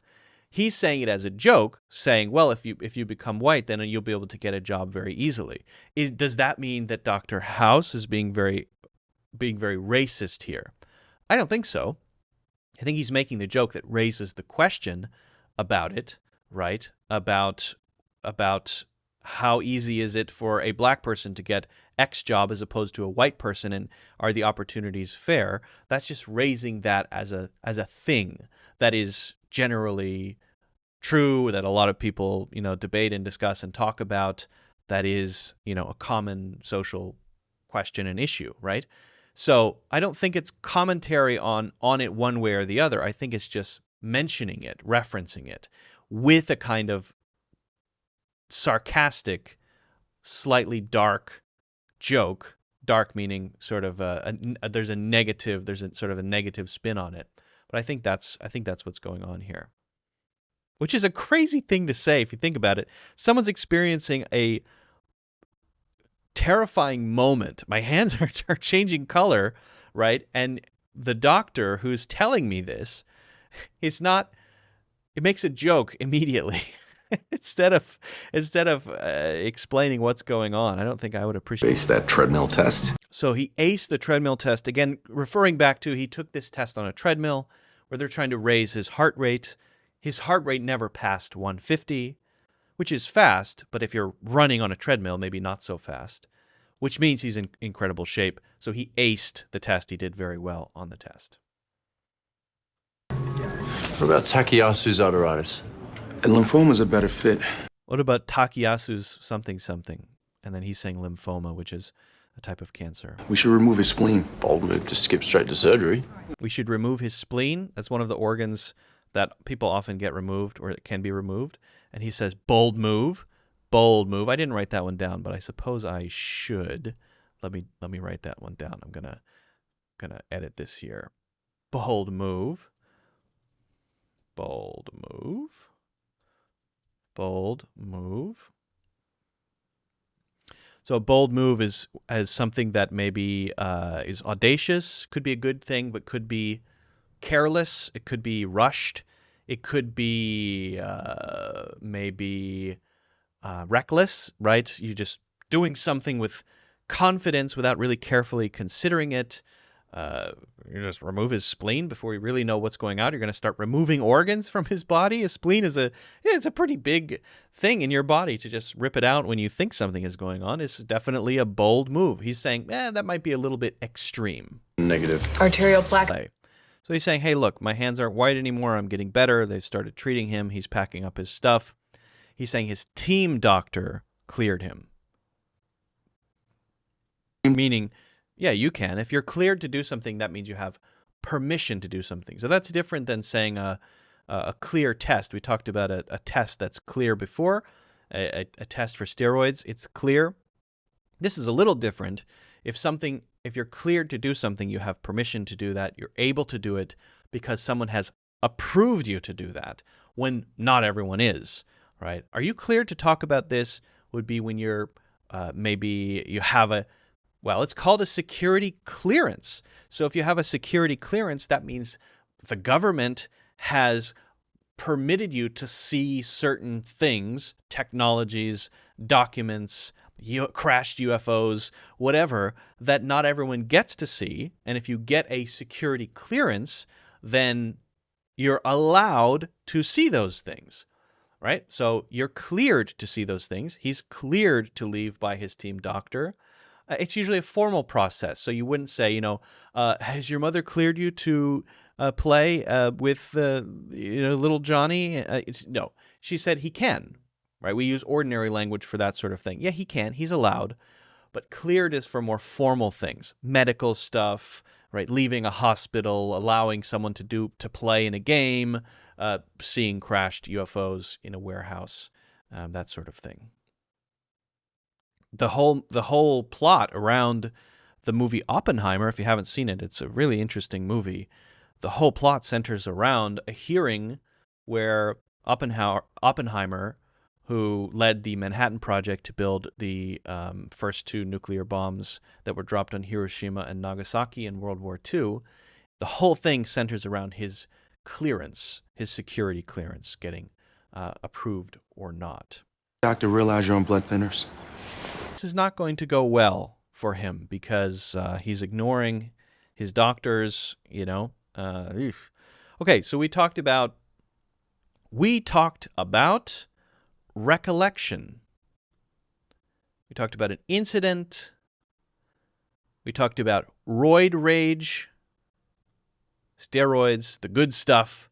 He's saying it as a joke, saying, well, if you become white, then you'll be able to get a job very easily. Does that mean that Dr. House is being very racist here? I don't think so. I think he's making the joke that raises the question about it, right? About how easy is it for a black person to get X job as opposed to a white person, and are the opportunities fair? That's just raising that as a thing that is generally true, that a lot of people, debate and discuss and talk about, that is, a common social question and issue, right? So I don't think it's commentary on it one way or the other. I think it's just mentioning it, referencing it with a kind of sarcastic, slightly dark joke. Dark meaning sort of there's a sort of a negative spin on it. But I think that's what's going on here. Which is a crazy thing to say if you think about it. Someone's experiencing a terrifying moment. My hands are changing color, right? And the doctor who's telling me this is not. It makes a joke immediately instead of explaining what's going on. I don't think I would appreciate. Ace that treadmill test. So he aced the treadmill test again, referring back to he took this test on a treadmill where they're trying to raise his heart rate. His heart rate never passed 150. Which is fast, but if you're running on a treadmill, maybe not so fast, which means he's in incredible shape. So he aced the test. He did very well on the test. What about Takayasu's arteritis? A lymphoma's a better fit. What about Takayasu's something something? And then he's saying lymphoma, which is a type of cancer. We should remove his spleen. Bold move to skip straight to surgery. We should remove his spleen. That's one of the organs that people often get removed, or it can be removed. And he says, bold move, bold move. I didn't write that one down, but I suppose I should. Let me write that one down. I'm gonna edit this here. Bold move, bold move, bold move. So a bold move is something that maybe is audacious, could be a good thing, but could be careless. It could be rushed. It could be maybe reckless, right? You just doing something with confidence without really carefully considering it. You just remove his spleen before you really know what's going on. You're going to start removing organs from his body. A spleen is it's a pretty big thing in your body. To just rip it out when you think something is going on is definitely a bold move. He's saying, that might be a little bit extreme. Negative. Arterial plaque. So he's saying, hey, look, my hands aren't white anymore. I'm getting better. They've started treating him. He's packing up his stuff. He's saying his team doctor cleared him. Meaning, yeah, you can. If you're cleared to do something, that means you have permission to do something. So that's different than saying a clear test. We talked about a test that's clear before, a test for steroids. It's clear. This is a little different. If you're cleared to do something, you have permission to do that. You're able to do it because someone has approved you to do that, when not everyone is, right? Are you cleared to talk about this? Would be when you're maybe you have it's called a security clearance. So if you have a security clearance, that means the government has permitted you to see certain things, technologies, documents, crashed UFOs, whatever, that not everyone gets to see. And if you get a security clearance, then you're allowed to see those things, right? So you're cleared to see those things. He's cleared to leave by his team doctor. It's usually a formal process. So you wouldn't say, has your mother cleared you to play with little Johnny? No, she said he can, right? We use ordinary language for that sort of thing. Yeah, he can. He's allowed. But cleared is for more formal things, medical stuff, right? Leaving a hospital, allowing someone to play in a game, seeing crashed UFOs in a warehouse, that sort of thing. The whole plot around the movie Oppenheimer, if you haven't seen it, it's a really interesting movie. The whole plot centers around a hearing where Oppenheimer, who led the Manhattan Project to build the first 2 nuclear bombs that were dropped on Hiroshima and Nagasaki in World War II, the whole thing centers around his clearance, his security clearance getting approved or not. Doctor, realize you're on blood thinners. This is not going to go well for him because he's ignoring his doctors, Okay, so we talked about recollection. We talked about an incident. We talked about roid rage, steroids, the good stuff,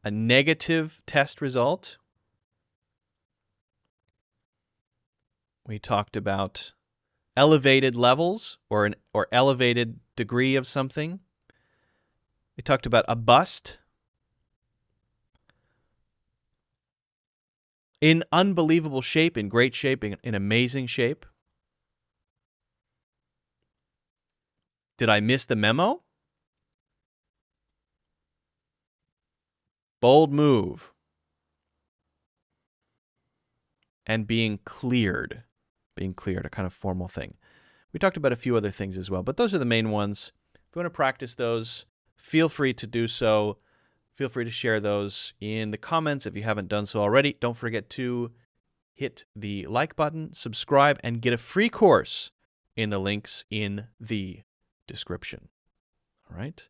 a negative test result. We talked about elevated levels or elevated degree of something. We talked about a bust. In unbelievable shape, in great shape, in amazing shape. Did I miss the memo? Bold move. And being cleared, a kind of formal thing. We talked about a few other things as well, but those are the main ones. If you want to practice those, feel free to do so. Feel free to share those in the comments if you haven't done so already. Don't forget to hit the like button, subscribe, and get a free course in the links in the description. All right.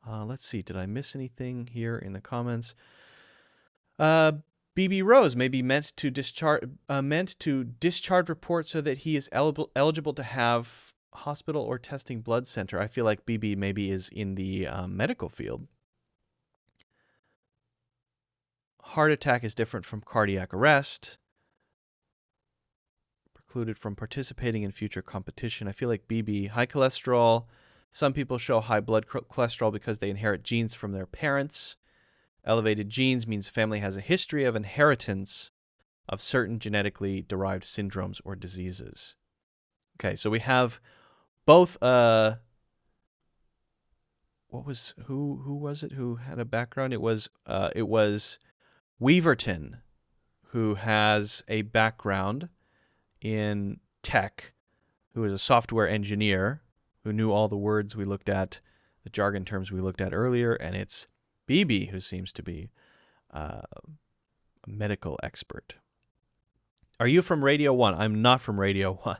Let's see. Did I miss anything here in the comments? BB Rose may be meant to discharge report so that he is eligible to have hospital or testing blood center. I feel like BB maybe is in the medical field. Heart attack is different from cardiac arrest. Precluded from participating in future competition. I feel like BB. High cholesterol. Some people show high blood cholesterol because they inherit genes from their parents. Elevated genes means family has a history of inheritance of certain genetically derived syndromes or diseases. Okay, so we have both who was it who had a background? It was Weaverton, who has a background in tech, who is a software engineer, who knew all the words we looked at, the jargon terms we looked at earlier, and it's BB, who seems to be a medical expert. Are you from Radio 1? I'm not from Radio 1.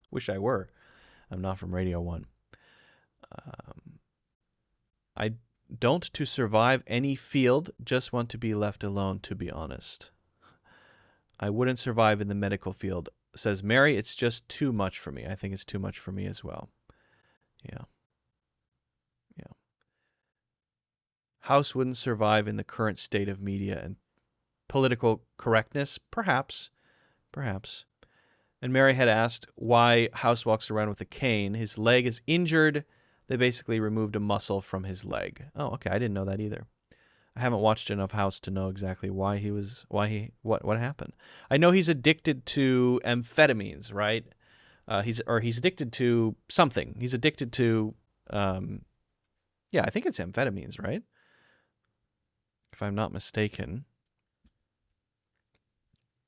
Wish I were. I'm not from Radio 1. I don't to survive any field, just want to be left alone, to be honest. I wouldn't survive in the medical field. Says Mary, it's just too much for me. I think it's too much for me as well. Yeah. Yeah. House wouldn't survive in the current state of media and political correctness. Perhaps. Perhaps. And Mary had asked why House walks around with a cane. His leg is injured. They basically removed a muscle from his leg. Oh, okay. I didn't know that either. I haven't watched enough House to know exactly what happened. I know he's addicted to amphetamines, right? He's addicted to something. He's addicted to, I think it's amphetamines, right? If I'm not mistaken.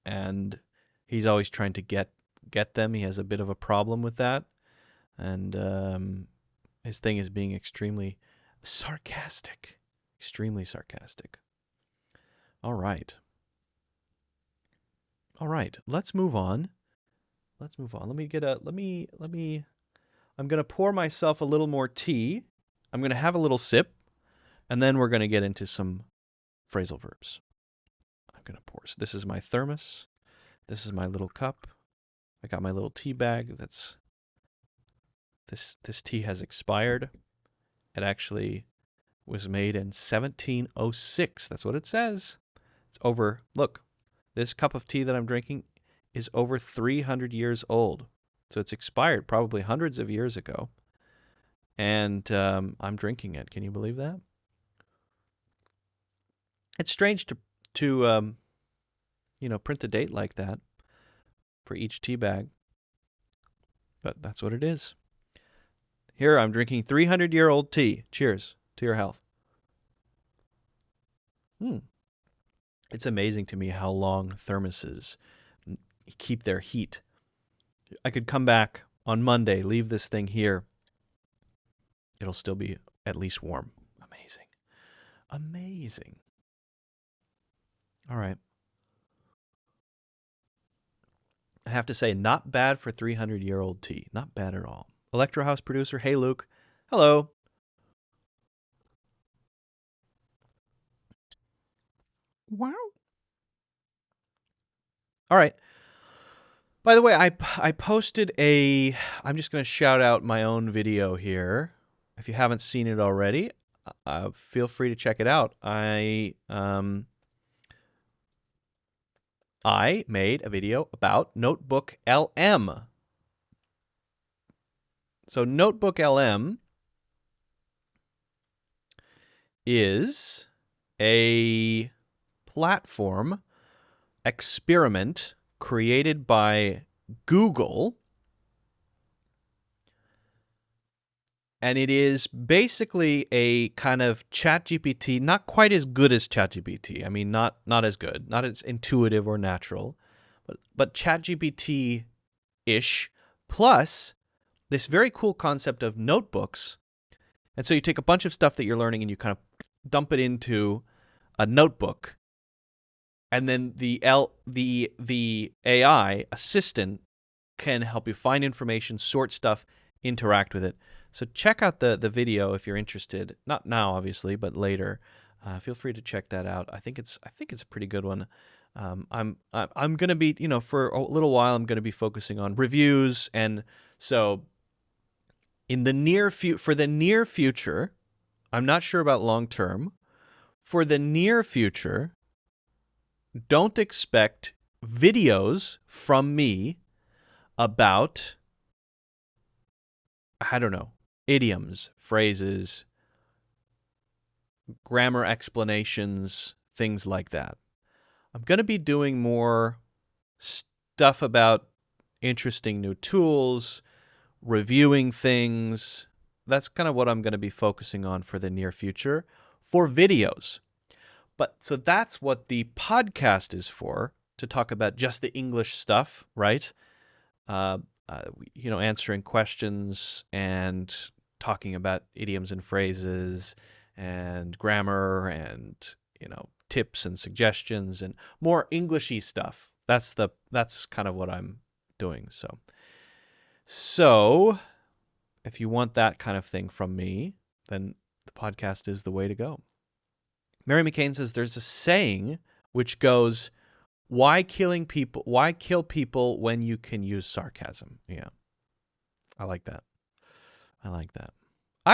And he's always trying to get them. He has a bit of a problem with that. And his thing is being extremely sarcastic. Extremely sarcastic. All right. All right. Let's move on. Let's move on. I'm going to pour myself a little more tea. I'm going to have a little sip. And then we're going to get into some phrasal verbs. I'm going to pour. So this is my thermos. This is my little cup. I got my little tea bag. This tea has expired. It actually was made in 1706. That's what it says. It's over. Look, this cup of tea that I'm drinking is over 300 years old. So it's expired probably hundreds of years ago. And I'm drinking it. Can you believe that? It's strange to print the date like that for each tea bag. But that's what it is. Here I'm drinking 300-year-old tea. Cheers to your health. It's amazing to me how long thermoses keep their heat. I could come back on Monday, leave this thing here. It'll still be at least warm. Amazing. Amazing. All right. I have to say, not bad for 300-year-old tea. Not bad at all. Electro House producer, hey Luke. Hello. Wow. All right. By the way, I posted I'm just going to shout out my own video here. If you haven't seen it already, feel free to check it out. I made a video about Notebook LM. So Notebook LM is a platform experiment created by Google, and it is basically a kind of ChatGPT, not quite as good as ChatGPT. I mean, not as good, not as intuitive or natural, but ChatGPT-ish, plus this very cool concept of notebooks. And so you take a bunch of stuff that you're learning and you kind of dump it into a notebook. And then the AI assistant can help you find information, sort stuff, interact with it. So check out the video if you're interested. Not now, obviously, but later. Feel free to check that out. I think it's a pretty good one. I'm gonna be, for a little while, I'm gonna be focusing on reviews, and so in the for the near future, I'm not sure about long term. For the near future, don't expect videos from me about, I don't know, idioms, phrases, grammar explanations, things like that. I'm going to be doing more stuff about interesting new tools, reviewing things. That's kind of what I'm going to be focusing on for the near future for videos. But so that's what the podcast is for, to talk about just the English stuff, right? Answering questions and talking about idioms and phrases and grammar and, tips and suggestions and more Englishy stuff. That's kind of what I'm doing. So if you want that kind of thing from me, then the podcast is the way to go. Mary McCain says there's a saying which goes, why kill people when you can use sarcasm? Yeah. I like that. I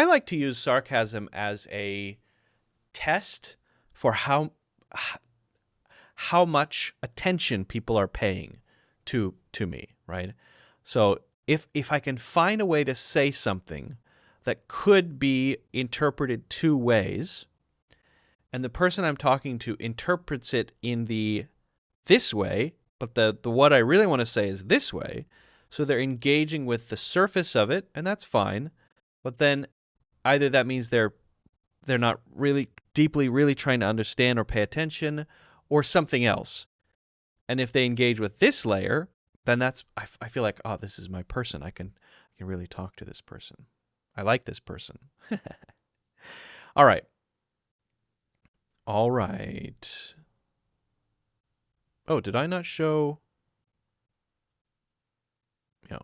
like to use sarcasm as a test for how much attention people are paying to me, right? So if I can find a way to say something that could be interpreted two ways, and the person I'm talking to interprets it in this way, but the what I really want to say is this way, so they're engaging with the surface of it, and that's fine, but then either that means they're not really deeply really trying to understand or pay attention, or something else. And if they engage with this layer, then I feel like, oh, this is my person. I can really talk to this person. I like this person. All right. Oh, did I not show? Yeah,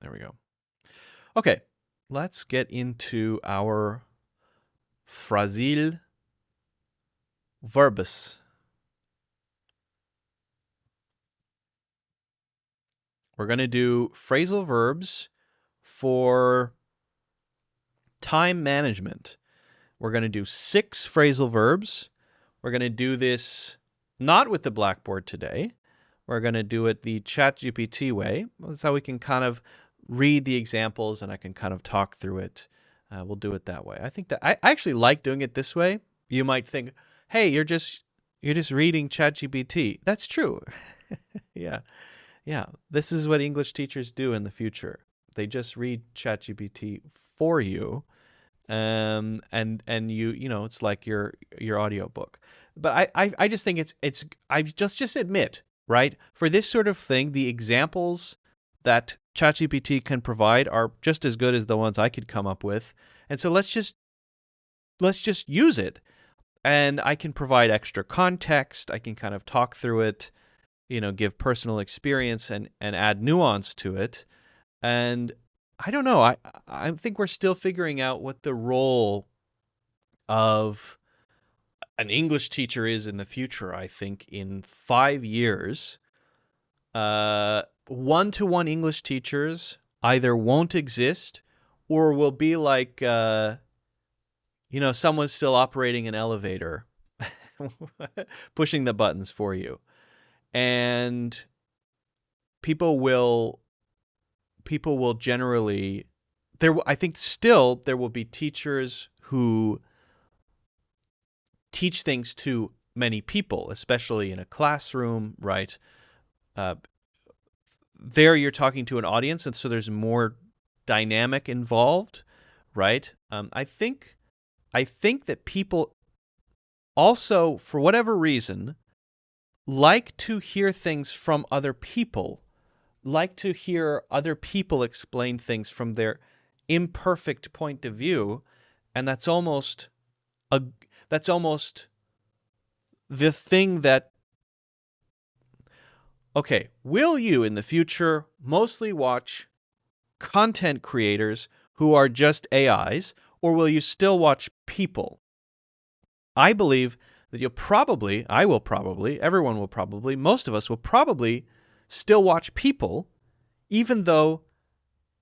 there we go. Okay, let's get into our Phrasal verbs. We're going to do phrasal verbs for time management. We're going to do 6 phrasal verbs. We're going to do this not with the Blackboard today. We're going to do it the ChatGPT way. That's how we can kind of read the examples and I can kind of talk through it. We'll do it that way. I think that I actually like doing it this way. You might think, hey, you're just reading ChatGPT. That's true. Yeah. This is what English teachers do in the future. They just read ChatGPT for you. And it's like your audiobook. But I just think I just admit, right? For this sort of thing, the examples that ChatGPT can provide are just as good as the ones I could come up with. And so let's just use it. And I can provide extra context. I can kind of talk through it, give personal experience and add nuance to it. And I don't know. I think we're still figuring out what the role of an English teacher is in the future. I think in 5 years, one-to-one English teachers either won't exist or will be like, someone's still operating an elevator, pushing the buttons for you. And people will generally, I think still there will be teachers who teach things to many people, especially in a classroom, right? There you're talking to an audience, and so there's more dynamic involved, right? I think that people also, for whatever reason, like to hear things from other people, like to hear other people explain things from their imperfect point of view, and that's almost the thing that. Okay, will you in the future mostly watch content creators who are just AIs, or will you still watch people? I believe that I will probably, everyone will probably, most of us will probably still watch people, even though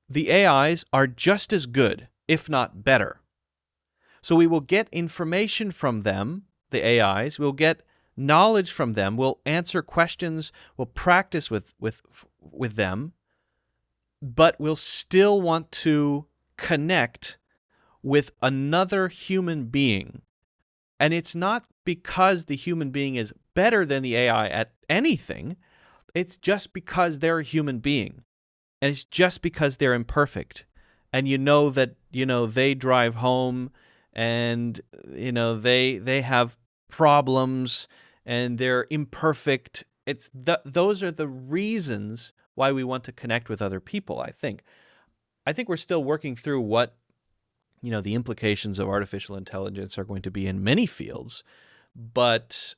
the AIs are just as good, if not better. So we will get information from them, the AIs, we'll get knowledge from them. We'll answer questions. We'll practice with them. But we'll still want to connect with another human being. And it's not because the human being is better than the AI at anything. It's just because they're a human being. And it's just because they're imperfect. And you know that, they drive home and, they have problems and they're imperfect. Those are the reasons why we want to connect with other people, I think. I think we're still working through what, the implications of artificial intelligence are going to be in many fields. But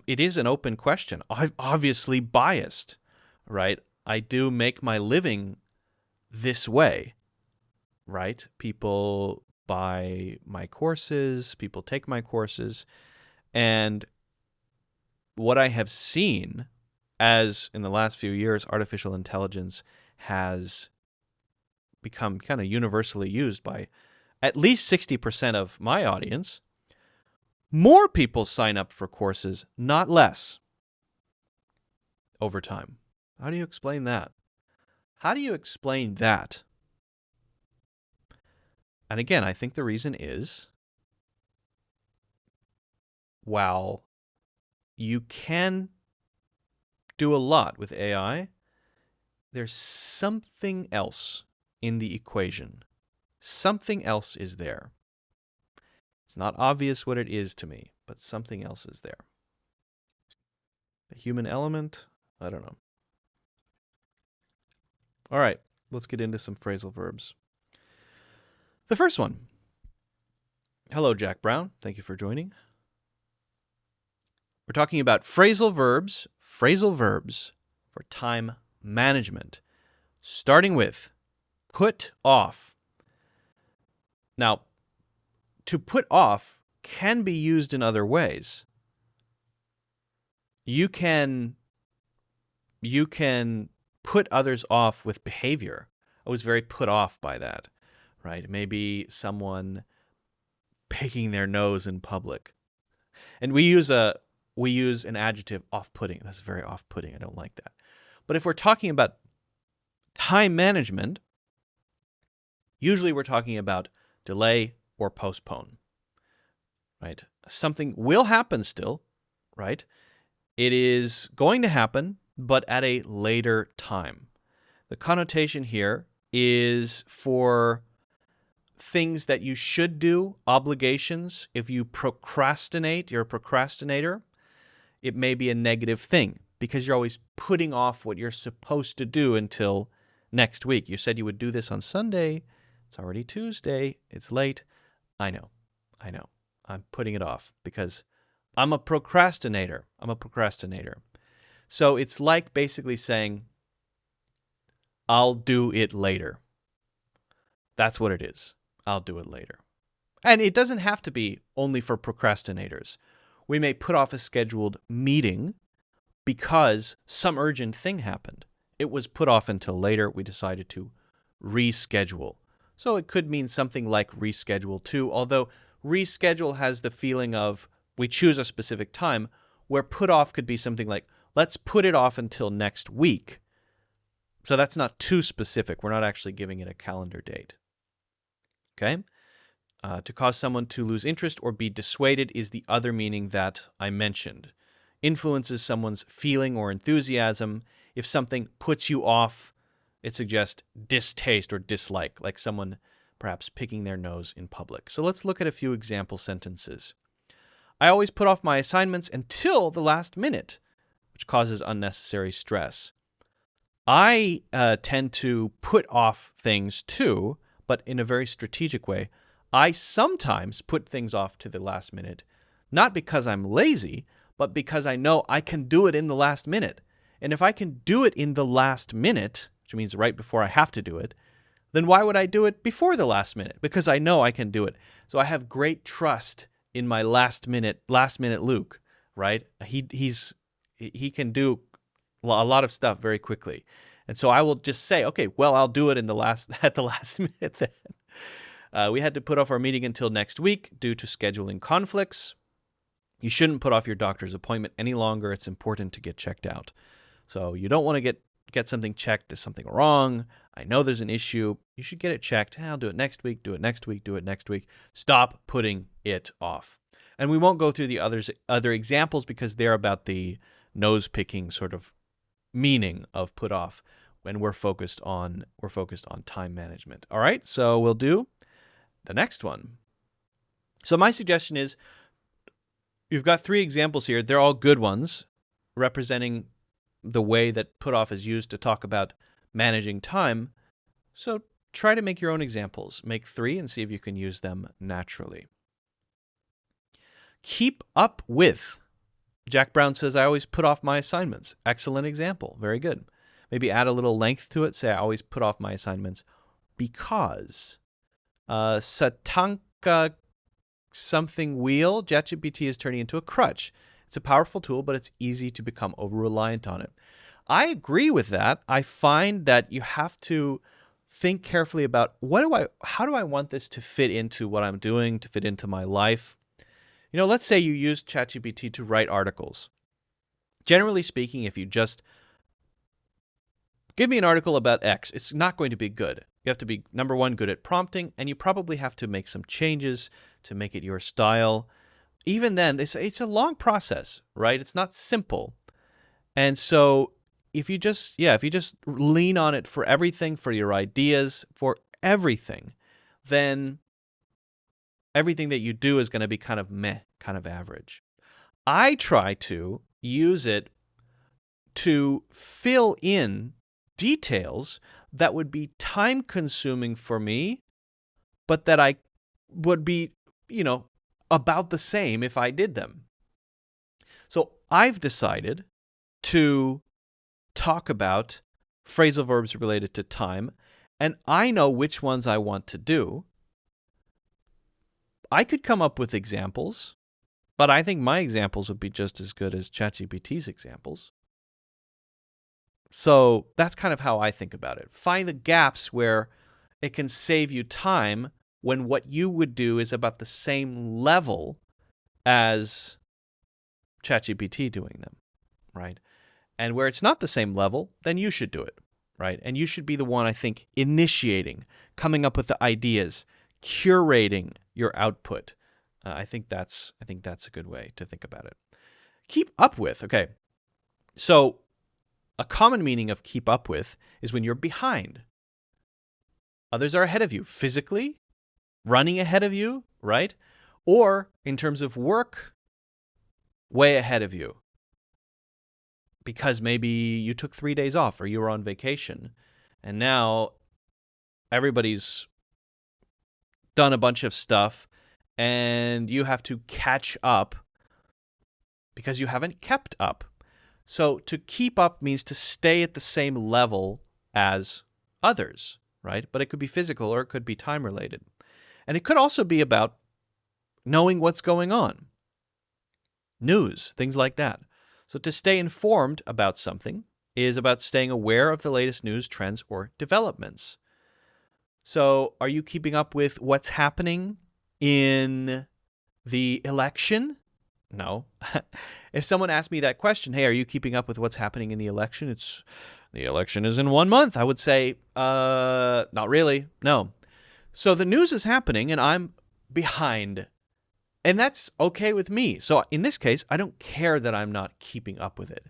it is an open question. I'm obviously biased, right? I do make my living this way, right? People buy my courses, people take my courses, and what I have seen as in the last few years, artificial intelligence has become kind of universally used by at least 60% of my audience. More people sign up for courses, not less, over time. How do you explain that? How do you explain that? And again, I think the reason is, while you can do a lot with AI, there's something else in the equation. Something else is there. It's not obvious what it is to me, but something else is there. The human element? I don't know. All right, let's get into some phrasal verbs. The first one. Hello, Jack Brown. Thank you for joining. We're talking about phrasal verbs for time management, starting with put off. Now, to put off can be used in other ways. You can put others off with behavior. I was very put off by that, right? Maybe someone picking their nose in public. And we use an adjective, off-putting. That's very off-putting. I don't like that. But if we're talking about time management, usually we're talking about delay or postpone, right? Something will happen still, right? It is going to happen, but at a later time. The connotation here is for things that you should do, obligations. If you procrastinate, you're a procrastinator, it may be a negative thing because you're always putting off what you're supposed to do until next week. You said you would do this on Sunday. It's already Tuesday. It's late. I know. I'm putting it off because I'm a procrastinator. So it's like basically saying, I'll do it later. That's what it is. I'll do it later. And it doesn't have to be only for procrastinators. We may put off a scheduled meeting because some urgent thing happened. It was put off until later. We decided to reschedule. So it could mean something like reschedule too, although reschedule has the feeling of we choose a specific time, where put off could be something like, let's put it off until next week. So that's not too specific. We're not actually giving it a calendar date. Okay? To cause someone to lose interest or be dissuaded is the other meaning that I mentioned. Influences someone's feeling or enthusiasm. If something puts you off, it suggests distaste or dislike, like someone perhaps picking their nose in public. So let's look at a few example sentences. I always put off my assignments until the last minute, which causes unnecessary stress. I tend to put off things too, but in a very strategic way. I sometimes put things off to the last minute, not because I'm lazy, but because I know I can do it in the last minute. And if I can do it in the last minute, which means right before I have to do it, then why would I do it before the last minute? Because I know I can do it. So I have great trust in my last minute Luke, right? He can do a lot of stuff very quickly. And so I will just say, okay, well, I'll do it at the last minute then. We had to put off our meeting until next week due to scheduling conflicts. You shouldn't put off your doctor's appointment any longer. It's important to get checked out. So you don't want to get something checked. Is something wrong? I know there's an issue. You should get it checked. Hey, I'll do it next week, do it next week, do it next week. Stop putting it off. And we won't go through the other examples because they're about the nose-picking sort of meaning of put off when we're focused on time management. All right, so we'll do the next one. So my suggestion is, you've got 3 examples here. They're all good ones, representing the way that put off is used to talk about managing time. So try to make your own examples. Make 3 and see if you can use them naturally. Keep up with. Jack Brown says, I always put off my assignments. Excellent example. Very good. Maybe add a little length to it. Say, I always put off my assignments because. Satanka something wheel, ChatGPT is turning into a crutch. It's a powerful tool, but it's easy to become over-reliant on it. I agree with that. I find that you have to think carefully about how do I want this to fit into what I'm doing, to fit into my life. You know, let's say you use ChatGPT to write articles. Generally speaking, if you just give me an article about X, it's not going to be good. You have to be, number one, good at prompting, and you probably have to make some changes to make it your style. Even then, it's a long process, right? It's not simple. And so if you just lean on it for everything, for your ideas, for everything, then everything that you do is going to be kind of meh, kind of average. I try to use it to fill in details that would be time consuming for me, but that I would be, about the same if I did them. So I've decided to talk about phrasal verbs related to time, and I know which ones I want to do. I could come up with examples, but I think my examples would be just as good as ChatGPT's examples. So that's kind of how I think about it. Find the gaps where it can save you time when what you would do is about the same level as ChatGPT doing them, right? And where it's not the same level, then you should do it, right? And you should be the one, I think, initiating, coming up with the ideas, curating your output. I think that's a good way to think about it. Keep up with. Okay, so a common meaning of keep up with is when you're behind. Others are ahead of you physically, running ahead of you, right? Or in terms of work, way ahead of you. Because maybe you took 3 days off or you were on vacation, and now everybody's done a bunch of stuff and you have to catch up because you haven't kept up. So to keep up means to stay at the same level as others, right? But it could be physical or it could be time related. And it could also be about knowing what's going on. News, things like that. So to stay informed about something is about staying aware of the latest news, trends, or developments. So are you keeping up with what's happening in the election? No. If someone asked me that question, hey, are you keeping up with what's happening in the election? The election is in 1 month. I would say, not really. No. So the news is happening and I'm behind. And that's okay with me. So in this case, I don't care that I'm not keeping up with it.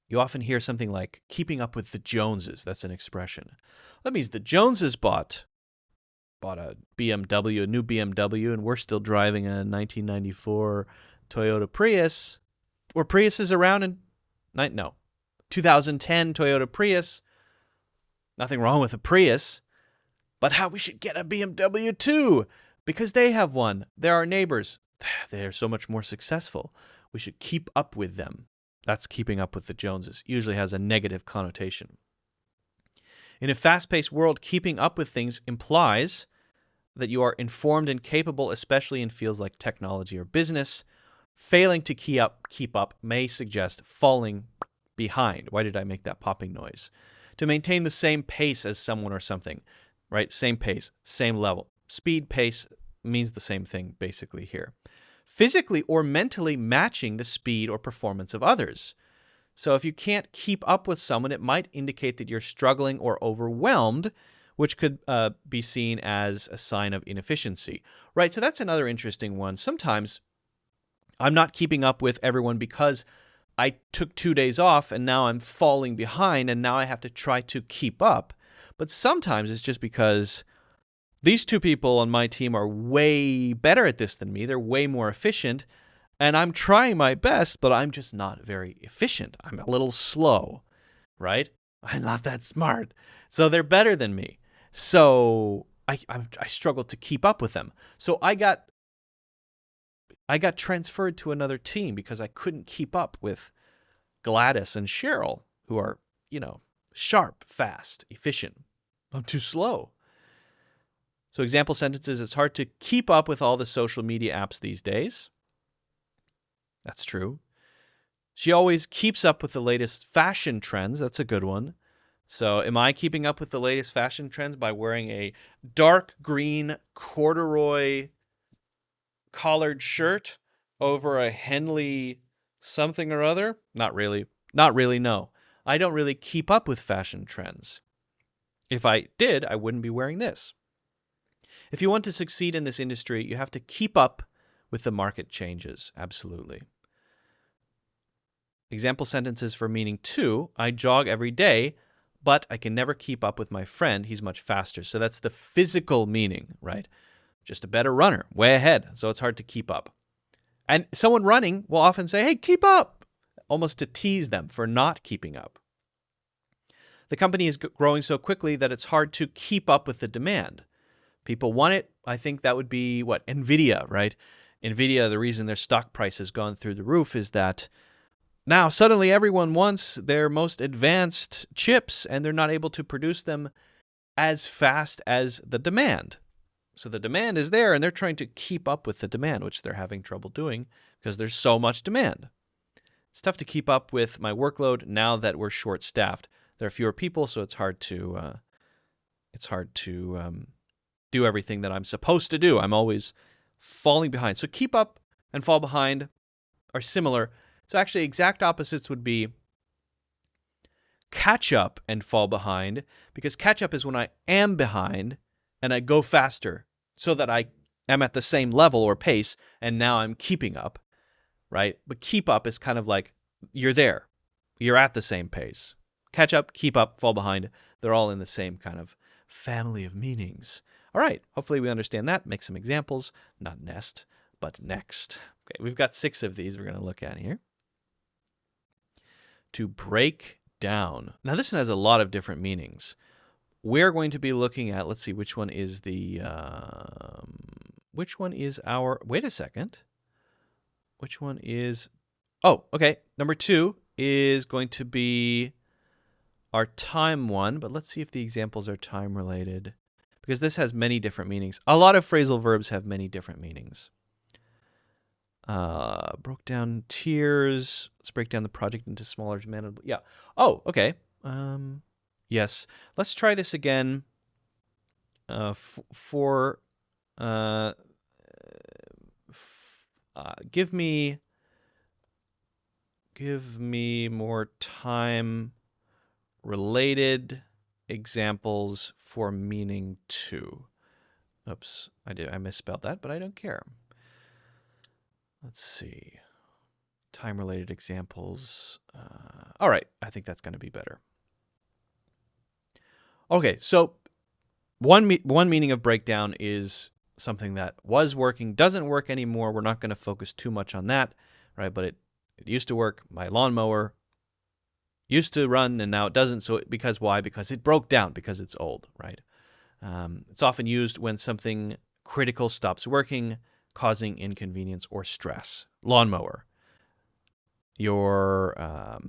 You often hear something like keeping up with the Joneses. That's an expression. That means the Joneses bought a BMW, a new BMW, and we're still driving a 1994 Toyota Prius. Were Priuses around in 2010 Toyota Prius. Nothing wrong with a Prius, but how we should get a BMW too, because they have one. They're our neighbors. They're so much more successful. We should keep up with them. That's keeping up with the Joneses. Usually has a negative connotation. In a fast-paced world, keeping up with things implies that you are informed and capable, especially in fields like technology or business. Failing to keep up may suggest falling behind. Why did I make that popping noise? To maintain the same pace as someone or something, right? Same pace, same level. Speed, pace means the same thing basically here. physically or mentally matching the speed or performance of others. So if you can't keep up with someone, it might indicate that you're struggling or overwhelmed, which could be seen as a sign of inefficiency, right? So that's another interesting one. Sometimes I'm not keeping up with everyone because I took 2 days off and now I'm falling behind and now I have to try to keep up. But sometimes it's just because these two people on my team are way better at this than me. They're way more efficient. And I'm trying my best, but I'm just not very efficient. I'm a little slow, right? I'm not that smart. So they're better than me. So I struggled to keep up with them. So I got transferred to another team because I couldn't keep up with Gladys and Cheryl, who are, sharp, fast, efficient. I'm too slow. So example sentences, it's hard to keep up with all the social media apps these days. That's true. She always keeps up with the latest fashion trends. That's a good one. So am I keeping up with the latest fashion trends by wearing a dark green corduroy collared shirt over a Henley something or other? Not really. Not really, no. I don't really keep up with fashion trends. If I did, I wouldn't be wearing this. If you want to succeed in this industry, you have to keep up with the market changes. Absolutely. Example sentences for meaning 2. I jog every day, but I can never keep up with my friend. He's much faster. So that's the physical meaning, right? Just a better runner, way ahead. So it's hard to keep up. And someone running will often say, hey, keep up, almost to tease them for not keeping up. The company is growing so quickly that it's hard to keep up with the demand. People want it. I think that would be what? NVIDIA, right? NVIDIA, the reason their stock price has gone through the roof is that now suddenly everyone wants their most advanced chips and they're not able to produce them as fast as the demand. So the demand is there and they're trying to keep up with the demand, which they're having trouble doing because there's so much demand. It's tough to keep up with my workload now that we're short-staffed. There are fewer people, so it's hard to do everything that I'm supposed to do. I'm always falling behind. So keep up and fall behind are similar. So actually exact opposites would be catch up and fall behind, because catch up is when I am behind and I go faster so that I am at the same level or pace and now I'm keeping up, right? But keep up is kind of like you're there. You're at the same pace. Catch up, keep up, fall behind. They're all in the same kind of family of meanings. All right, hopefully we understand that. Make some examples, not nest, but next. Okay, we've got 6 of these we're going to look at here. To break down. Now this one has a lot of different meanings. We're going to be looking at, let's see, which one is our, wait a second. Which one is, oh, okay. Number 2 is going to be our time one, but let's see if the examples are time related, because this has many different meanings. A lot of phrasal verbs have many different meanings. Broke down tiers. Let's break down the project into smaller, manageable. Yeah. Oh, okay. Yes. Let's try this again. Give me more time related examples for meaning 2. Oops, I misspelled that, but I don't care. Let's see. Time-related examples. All right, I think that's going to be better. Okay, so one meaning of breakdown is something that was working, doesn't work anymore. We're not going to focus too much on that, right? But it used to work. My lawnmower used to run, and now it doesn't. So because why? Because it broke down, because it's old, right? It's often used when something critical stops working, causing inconvenience or stress. Lawnmower. Your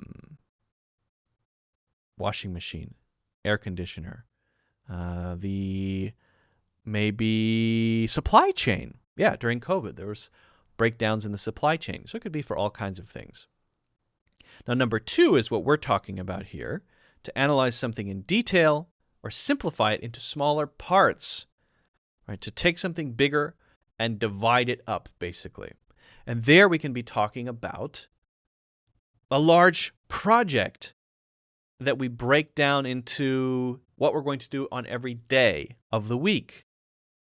washing machine, air conditioner, the maybe supply chain. Yeah, during COVID, there was breakdowns in the supply chain. So it could be for all kinds of things. Now, number 2 is what we're talking about here, to analyze something in detail or simplify it into smaller parts, right? To take something bigger and divide it up, basically. And there we can be talking about a large project that we break down into what we're going to do on every day of the week,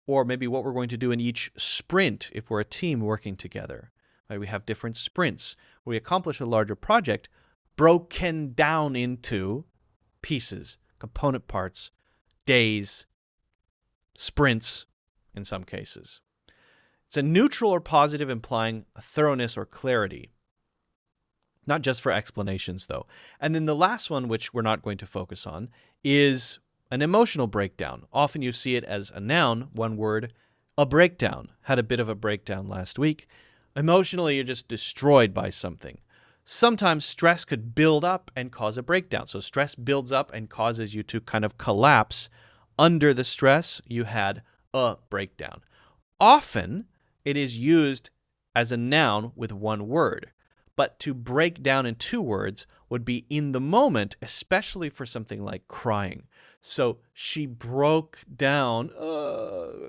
or maybe what we're going to do in each sprint if we're a team working together. Right? We have different sprints where we accomplish a larger project broken down into pieces, component parts, days, sprints in some cases. It's a neutral or positive implying a thoroughness or clarity. Not just for explanations, though. And then the last one, which we're not going to focus on, is an emotional breakdown. Often you see it as a noun, one word, a breakdown. Had a bit of a breakdown last week. Emotionally, you're just destroyed by something. Sometimes stress could build up and cause a breakdown. So stress builds up and causes you to kind of collapse. Under the stress, you had a breakdown. Often, it is used as a noun with one word. But to break down in two words would be in the moment, especially for something like crying. So she broke down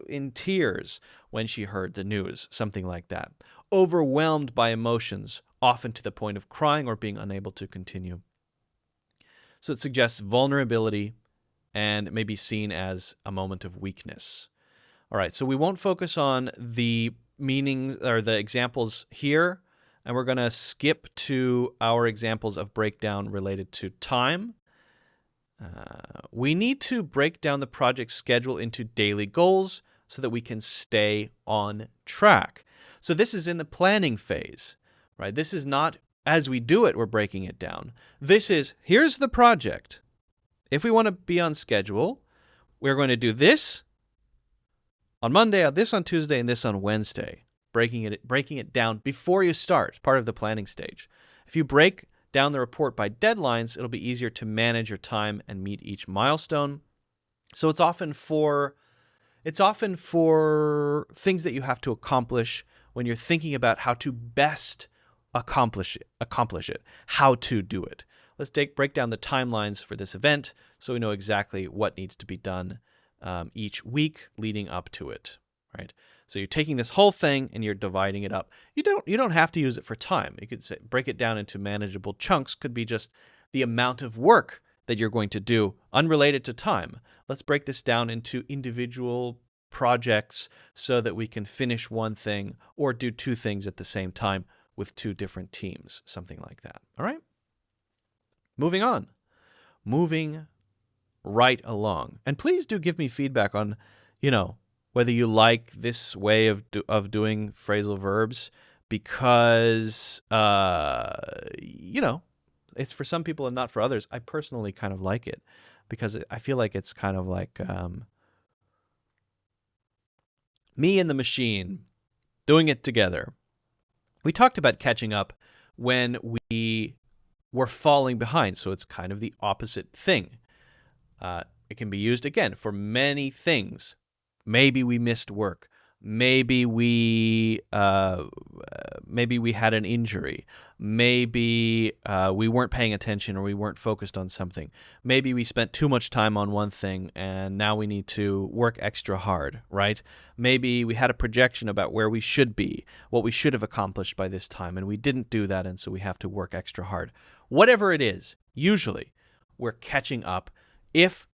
in tears when she heard the news, something like that. Overwhelmed by emotions, often to the point of crying or being unable to continue. So it suggests vulnerability and may be seen as a moment of weakness. All right, so we won't focus on the meanings or the examples here. And we're going to skip to our examples of breakdown related to time. We need to break down the project schedule into daily goals so that we can stay on track. So this is in the planning phase, right? This is not as we do it, we're breaking it down. This is, here's the project. If we want to be on schedule, we're going to do this on Monday, this on Tuesday, and this on Wednesday. Breaking it down before you start, part of the planning stage. If you break down the report by deadlines, it'll be easier to manage your time and meet each milestone. So it's often for things that you have to accomplish when you're thinking about how to best accomplish it, how to do it. Let's break down the timelines for this event so we know exactly what needs to be done each week leading up to it, right? So you're taking this whole thing and you're dividing it up. You don't have to use it for time. You could break it down into manageable chunks. Could be just the amount of work that you're going to do unrelated to time. Let's break this down into individual projects so that we can finish one thing or do two things at the same time with two different teams, something like that. All right? Moving on. Moving right along. And please do give me feedback on, whether you like this way of doing phrasal verbs, because, it's for some people and not for others. I personally kind of like it because I feel like it's kind of like me and the machine doing it together. We talked about catching up when we were falling behind, so it's kind of the opposite thing. It can be used, again, for many things. Maybe we missed work. Maybe we had an injury. Maybe we weren't paying attention or we weren't focused on something. Maybe we spent too much time on one thing and now we need to work extra hard, right? Maybe we had a projection about where we should be, what we should have accomplished by this time, and we didn't do that, and so we have to work extra hard. Whatever it is, usually we're catching up. If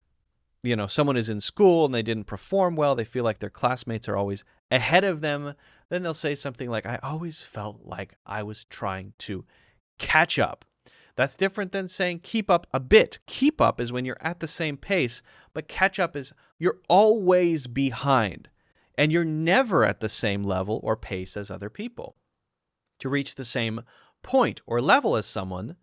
someone is in school and they didn't perform well, they feel like their classmates are always ahead of them, then they'll say something like, I always felt like I was trying to catch up. That's different than saying keep up a bit. Keep up is when you're at the same pace, but catch up is you're always behind, and you're never at the same level or pace as other people. To reach the same point or level as someone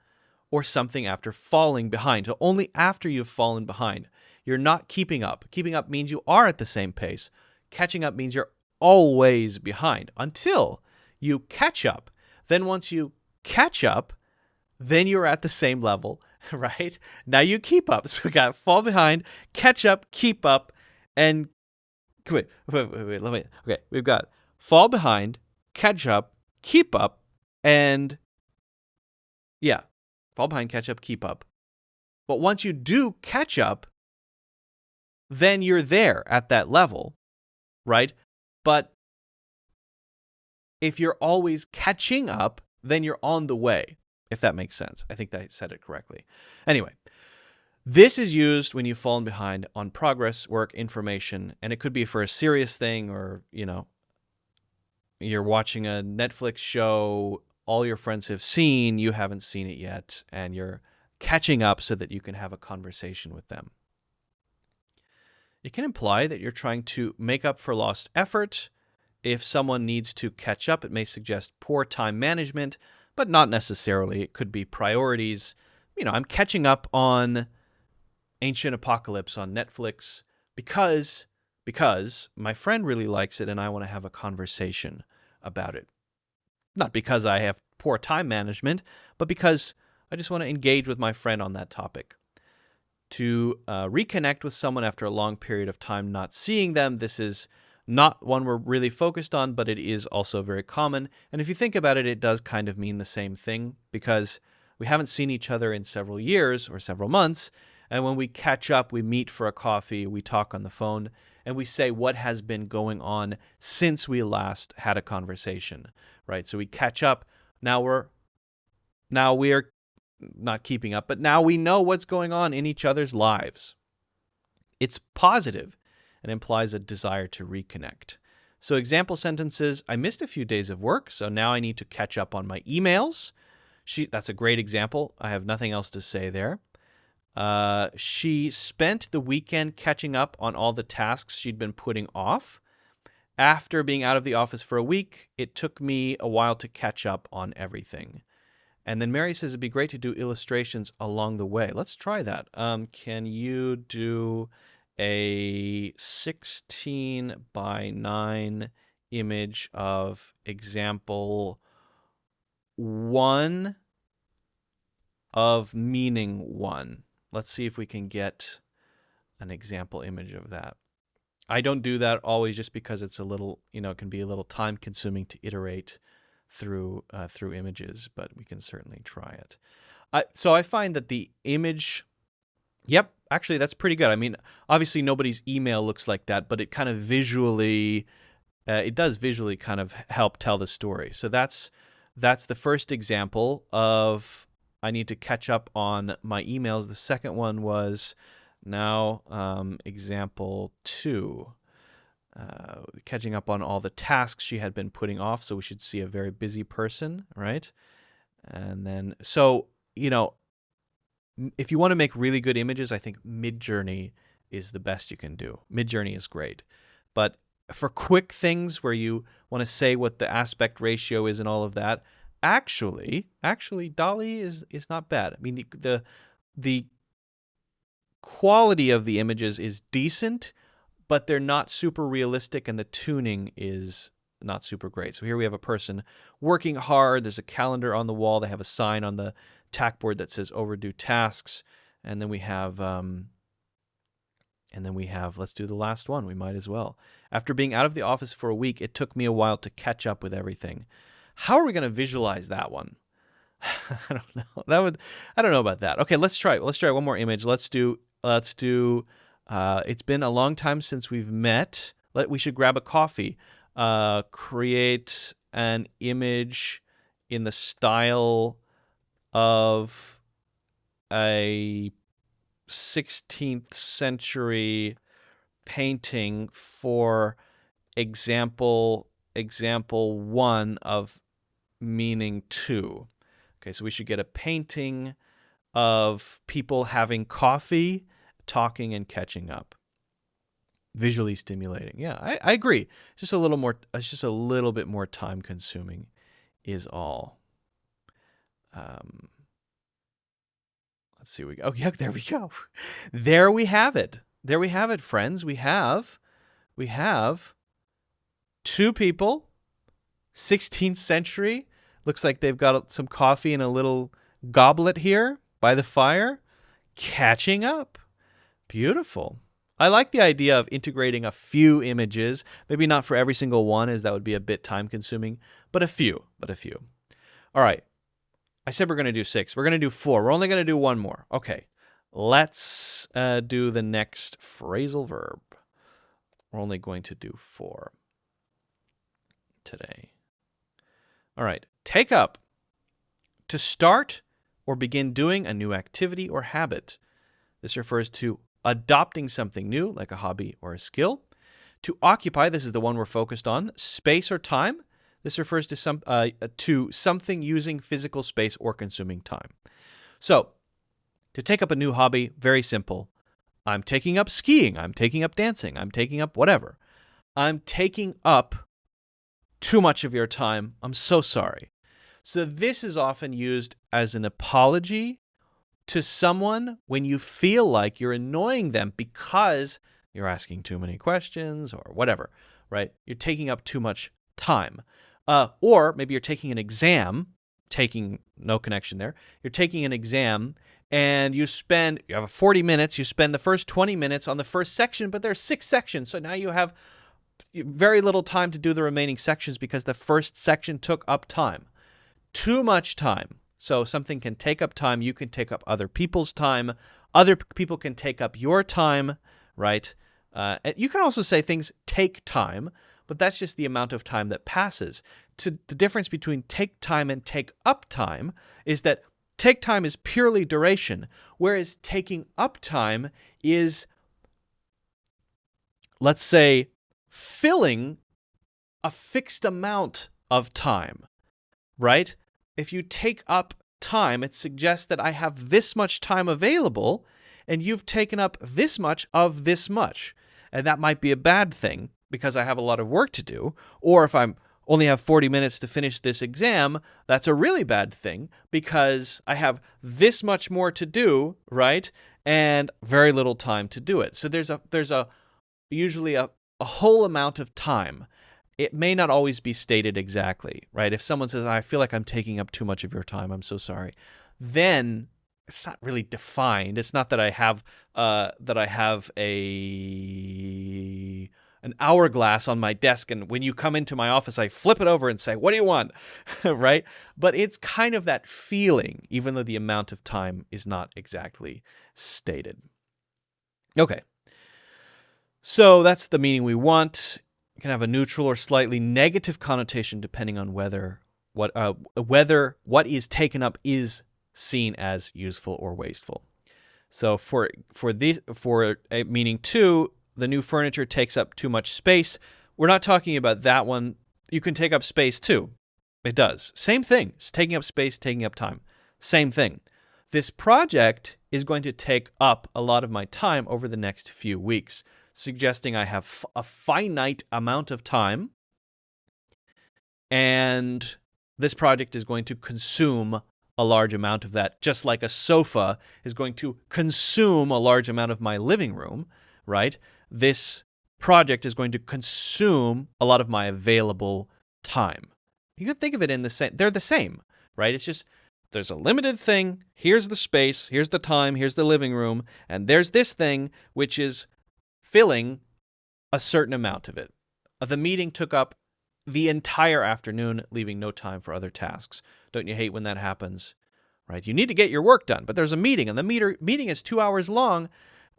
or something after falling behind. So only after you've fallen behind. You're not keeping up. Keeping up means you are at the same pace. Catching up means you're always behind until you catch up. Then once you catch up, then you're at the same level, right? Now you keep up. So we got fall behind, catch up, keep up, and wait, okay, we've got fall behind, catch up, keep up, and fall behind, catch up, keep up. But once you do catch up, then you're there at that level, right? But If you're always catching up, then you're on the way, if that makes sense. I think I said it correctly. Anyway, this is used when you've fallen behind on progress, work, information, and it could be for a serious thing, or, you're watching a Netflix show all your friends have seen, you haven't seen it yet, and you're catching up so that you can have a conversation with them. It can imply that you're trying to make up for lost effort. If someone needs to catch up, it may suggest poor time management, but not necessarily. It could be priorities. I'm catching up on Ancient Apocalypse on Netflix because my friend really likes it and I want to have a conversation about it. Not because I have poor time management, but because I just want to engage with my friend on that topic. To reconnect with someone after a long period of time not seeing them, this is not one we're really focused on, but it is also very common. And if you think about it, it does kind of mean the same thing, because we haven't seen each other in several years or several months. And when we catch up, we meet for a coffee, we talk on the phone, and we say what has been going on since we last had a conversation, right? So we catch up. Now we're not keeping up, but now we know what's going on in each other's lives. It's positive and implies a desire to reconnect. So example sentences: I missed a few days of work, so now I need to catch up on my emails. That's a great example. I have nothing else to say there. She spent the weekend catching up on all the tasks she'd been putting off. After being out of the office for a week, it took me a while to catch up on everything. And then Mary says it'd be great to do illustrations along the way. Let's try that. Can you do a 16 by 9 image of example 1 of meaning 1? Let's see if we can get an example image of that. I don't do that always just because it's a little, it can be a little time consuming to iterate through images, but we can certainly try it. So I find that the image, yep, actually that's pretty good. I mean, obviously nobody's email looks like that, but it kind of visually, it does visually kind of help tell the story. So that's the first example of I need to catch up on my emails. The second one was now example 2. Catching up on all the tasks she had been putting off. So we should see a very busy person, right? And then, so, if you want to make really good images, I think Midjourney is the best you can do. Midjourney is great. But for quick things where you want to say what the aspect ratio is and all of that, actually, DALL-E is not bad. I mean, the quality of the images is decent, but they're not super realistic, and the tuning is not super great. So here we have a person working hard. There's a calendar on the wall. They have a sign on the tackboard that says overdue tasks. And then we have, let's do the last one. We might as well. After being out of the office for a week, it took me a while to catch up with everything. How are we going to visualize that one? I don't know. I don't know about that. Okay, let's try it. Let's try one more image. Let's do it's been a long time since we've met. We should grab a coffee. Create an image in the style of a 16th century painting for example 1 of meaning 2. Okay, so we should get a painting of people having coffee, talking, and catching up. Visually stimulating. Yeah, I agree. It's just a little bit more time consuming is all. Let's see. Oh, yeah, there we go. There we have it. There we have it, friends. We have 2 people, 16th century. Looks like they've got some coffee in a little goblet here by the fire, catching up. Beautiful. I like the idea of integrating a few images, maybe not for every single one, as that would be a bit time consuming, but a few. All right. I said we're going to do 6. We're going to do 4. We're only going to do 1 more. Okay. Let's do the next phrasal verb. We're only going to do 4 today. All right. Take up. To start or begin doing a new activity or habit. This refers to adopting something new, like a hobby or a skill. To occupy, this is the one we're focused on, space or time. This refers to something using physical space or consuming time. So, to take up a new hobby, very simple. I'm taking up skiing. I'm taking up dancing. I'm taking up whatever. I'm taking up too much of your time. I'm so sorry. So this is often used as an apology to someone when you feel like you're annoying them because you're asking too many questions or whatever, right? You're taking up too much time. Or maybe you're taking an exam, no connection there. You're taking an exam and you have 40 minutes. You spend the first 20 minutes on the first section, but there's 6 sections. So now you have very little time to do the remaining sections because the first section took up time. Too much time. So something can take up time. You can take up other people's time. Other people can take up your time, right? You can also say things take time, but that's just the amount of time that passes. The difference between take time and take up time is that take time is purely duration, whereas taking up time is, let's say, filling a fixed amount of time, right? If you take up time, it suggests that I have this much time available, and you've taken up this much of this much. And that might be a bad thing because I have a lot of work to do. Or if I only have 40 minutes to finish this exam, that's a really bad thing because I have this much more to do, right? And very little time to do it. So there's usually a whole amount of time. It may not always be stated exactly, right? If someone says, I feel like I'm taking up too much of your time, I'm so sorry, then it's not really defined. It's not that I have an hourglass on my desk, and when you come into my office, I flip it over and say, what do you want? Right? But it's kind of that feeling, even though the amount of time is not exactly stated. Okay. So that's the meaning we want. It can have a neutral or slightly negative connotation depending on whether what is taken up is seen as useful or wasteful. So for meaning 2, the new furniture takes up too much space. We're not talking about that one. You can take up space too. It does. Same thing. It's taking up space, taking up time. Same thing. This project is going to take up a lot of my time over the next few weeks, suggesting I have a finite amount of time, and this project is going to consume a large amount of that, just like a sofa is going to consume a large amount of my living room, right? This project is going to consume a lot of my available time. You can think of it in the same, they're the same, right? It's just, there's a limited thing, here's the space, here's the time, here's the living room, and there's this thing, which is filling a certain amount of it. The meeting took up the entire afternoon, leaving no time for other tasks. Don't you hate when that happens? Right? You need to get your work done, but there's a meeting, and the meeting is 2 hours long,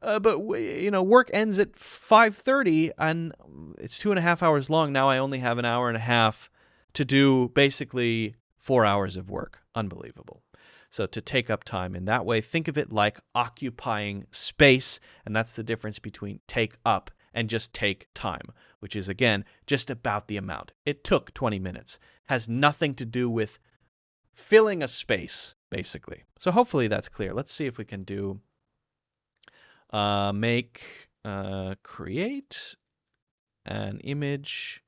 but work ends at 5:30, and it's 2.5 hours long. Now I only have an hour and a half to do basically 4 hours of work. Unbelievable. So to take up time in that way, think of it like occupying space, and that's the difference between take up and just take time, which is, again, just about the amount. It took 20 minutes. Has nothing to do with filling a space, basically. So hopefully that's clear. Let's see if we can do create an image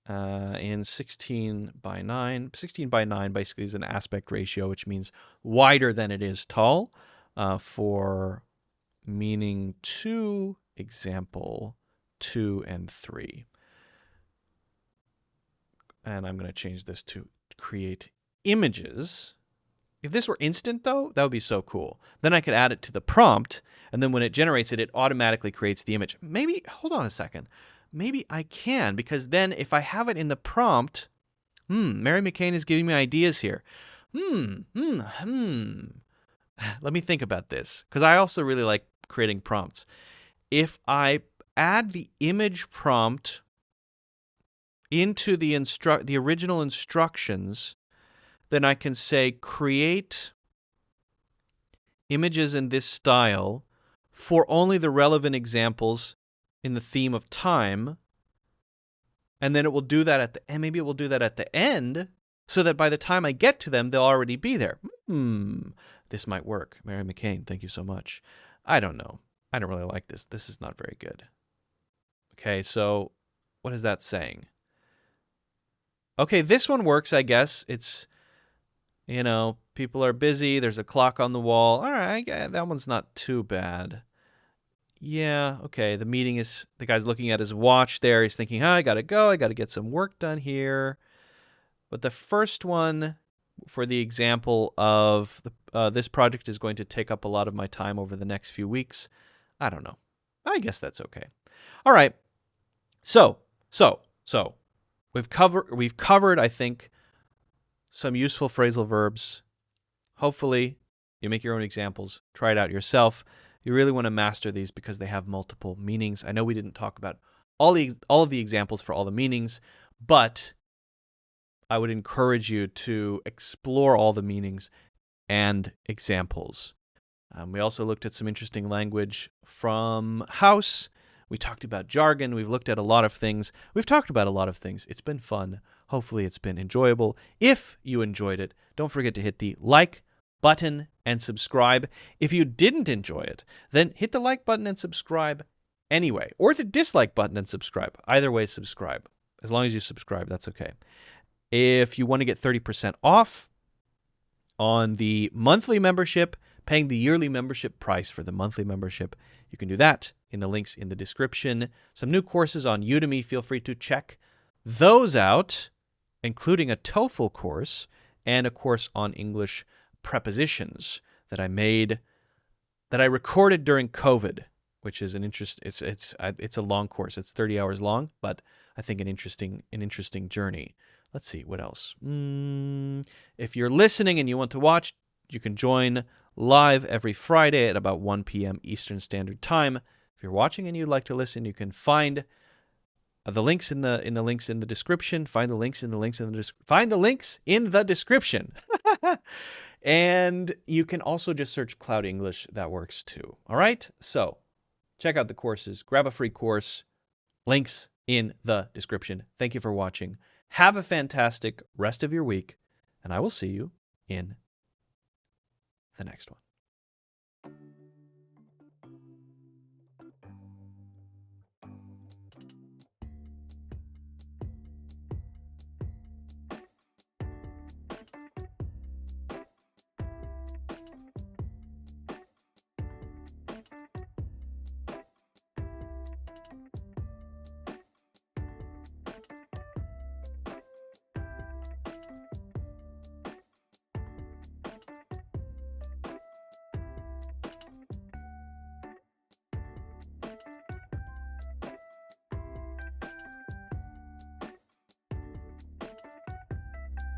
in 16 by 9. 16 by 9 basically is an aspect ratio, which means wider than it is tall. For meaning 2, example 2 and 3. And I'm going to change this to create images. If this were instant, though, that would be so cool. Then I could add it to the prompt, and then when it generates it, it automatically creates the image. Maybe, hold on a second. Maybe I can, because then if I have it in the prompt, Mary McCain is giving me ideas here. Let me think about this, because I also really like creating prompts. If I add the image prompt into the original instructions, then I can say create images in this style for only the relevant examples in the theme of time. And then it will do that maybe it will do that at the end, so that by the time I get to them, they'll already be there. This might work. Mary McCain, thank you so much. I don't know. I don't really like this. This is not very good. Okay, so what is that saying? Okay, this one works, I guess. It's, people are busy. There's a clock on the wall. All right, that one's not too bad. Yeah, okay, the guy's looking at his watch there. He's thinking, I got to go. I got to get some work done here. But the first one, for the example of this project is going to take up a lot of my time over the next few weeks. I don't know. I guess that's okay. All right. So we've covered, I think, some useful phrasal verbs. Hopefully, you make your own examples. Try it out yourself. You really want to master these because they have multiple meanings. I know we didn't talk about all of the examples for all the meanings, but I would encourage you to explore all the meanings and examples. We also looked at some interesting language from House. We talked about jargon. We've looked at a lot of things. We've talked about a lot of things. It's been fun. Hopefully it's been enjoyable. If you enjoyed it, don't forget to hit the like button and subscribe. If you didn't enjoy it, then hit the like button and subscribe anyway, or the dislike button and subscribe. Either way, subscribe. As long as you subscribe, that's okay. If you want to get 30% off on the monthly membership, paying the yearly membership price for the monthly membership, you can do that in the links in the description. Some new courses on Udemy. Feel free to check those out, including a TOEFL course and a course on English prepositions that I recorded during COVID, which is it's a long course. It's 30 hours long, but I think an interesting journey. Let's see, what else? If you're listening and you want to watch, you can join live every Friday at about 1 p.m. Eastern Standard Time. If you're watching and you'd like to listen, you can find the links in the links in the description. Find the links in the description. And you can also just search Cloud English. That works too. All right? So check out the courses. Grab a free course. Links in the description. Thank you for watching. Have a fantastic rest of your week, and I will see you in the next one.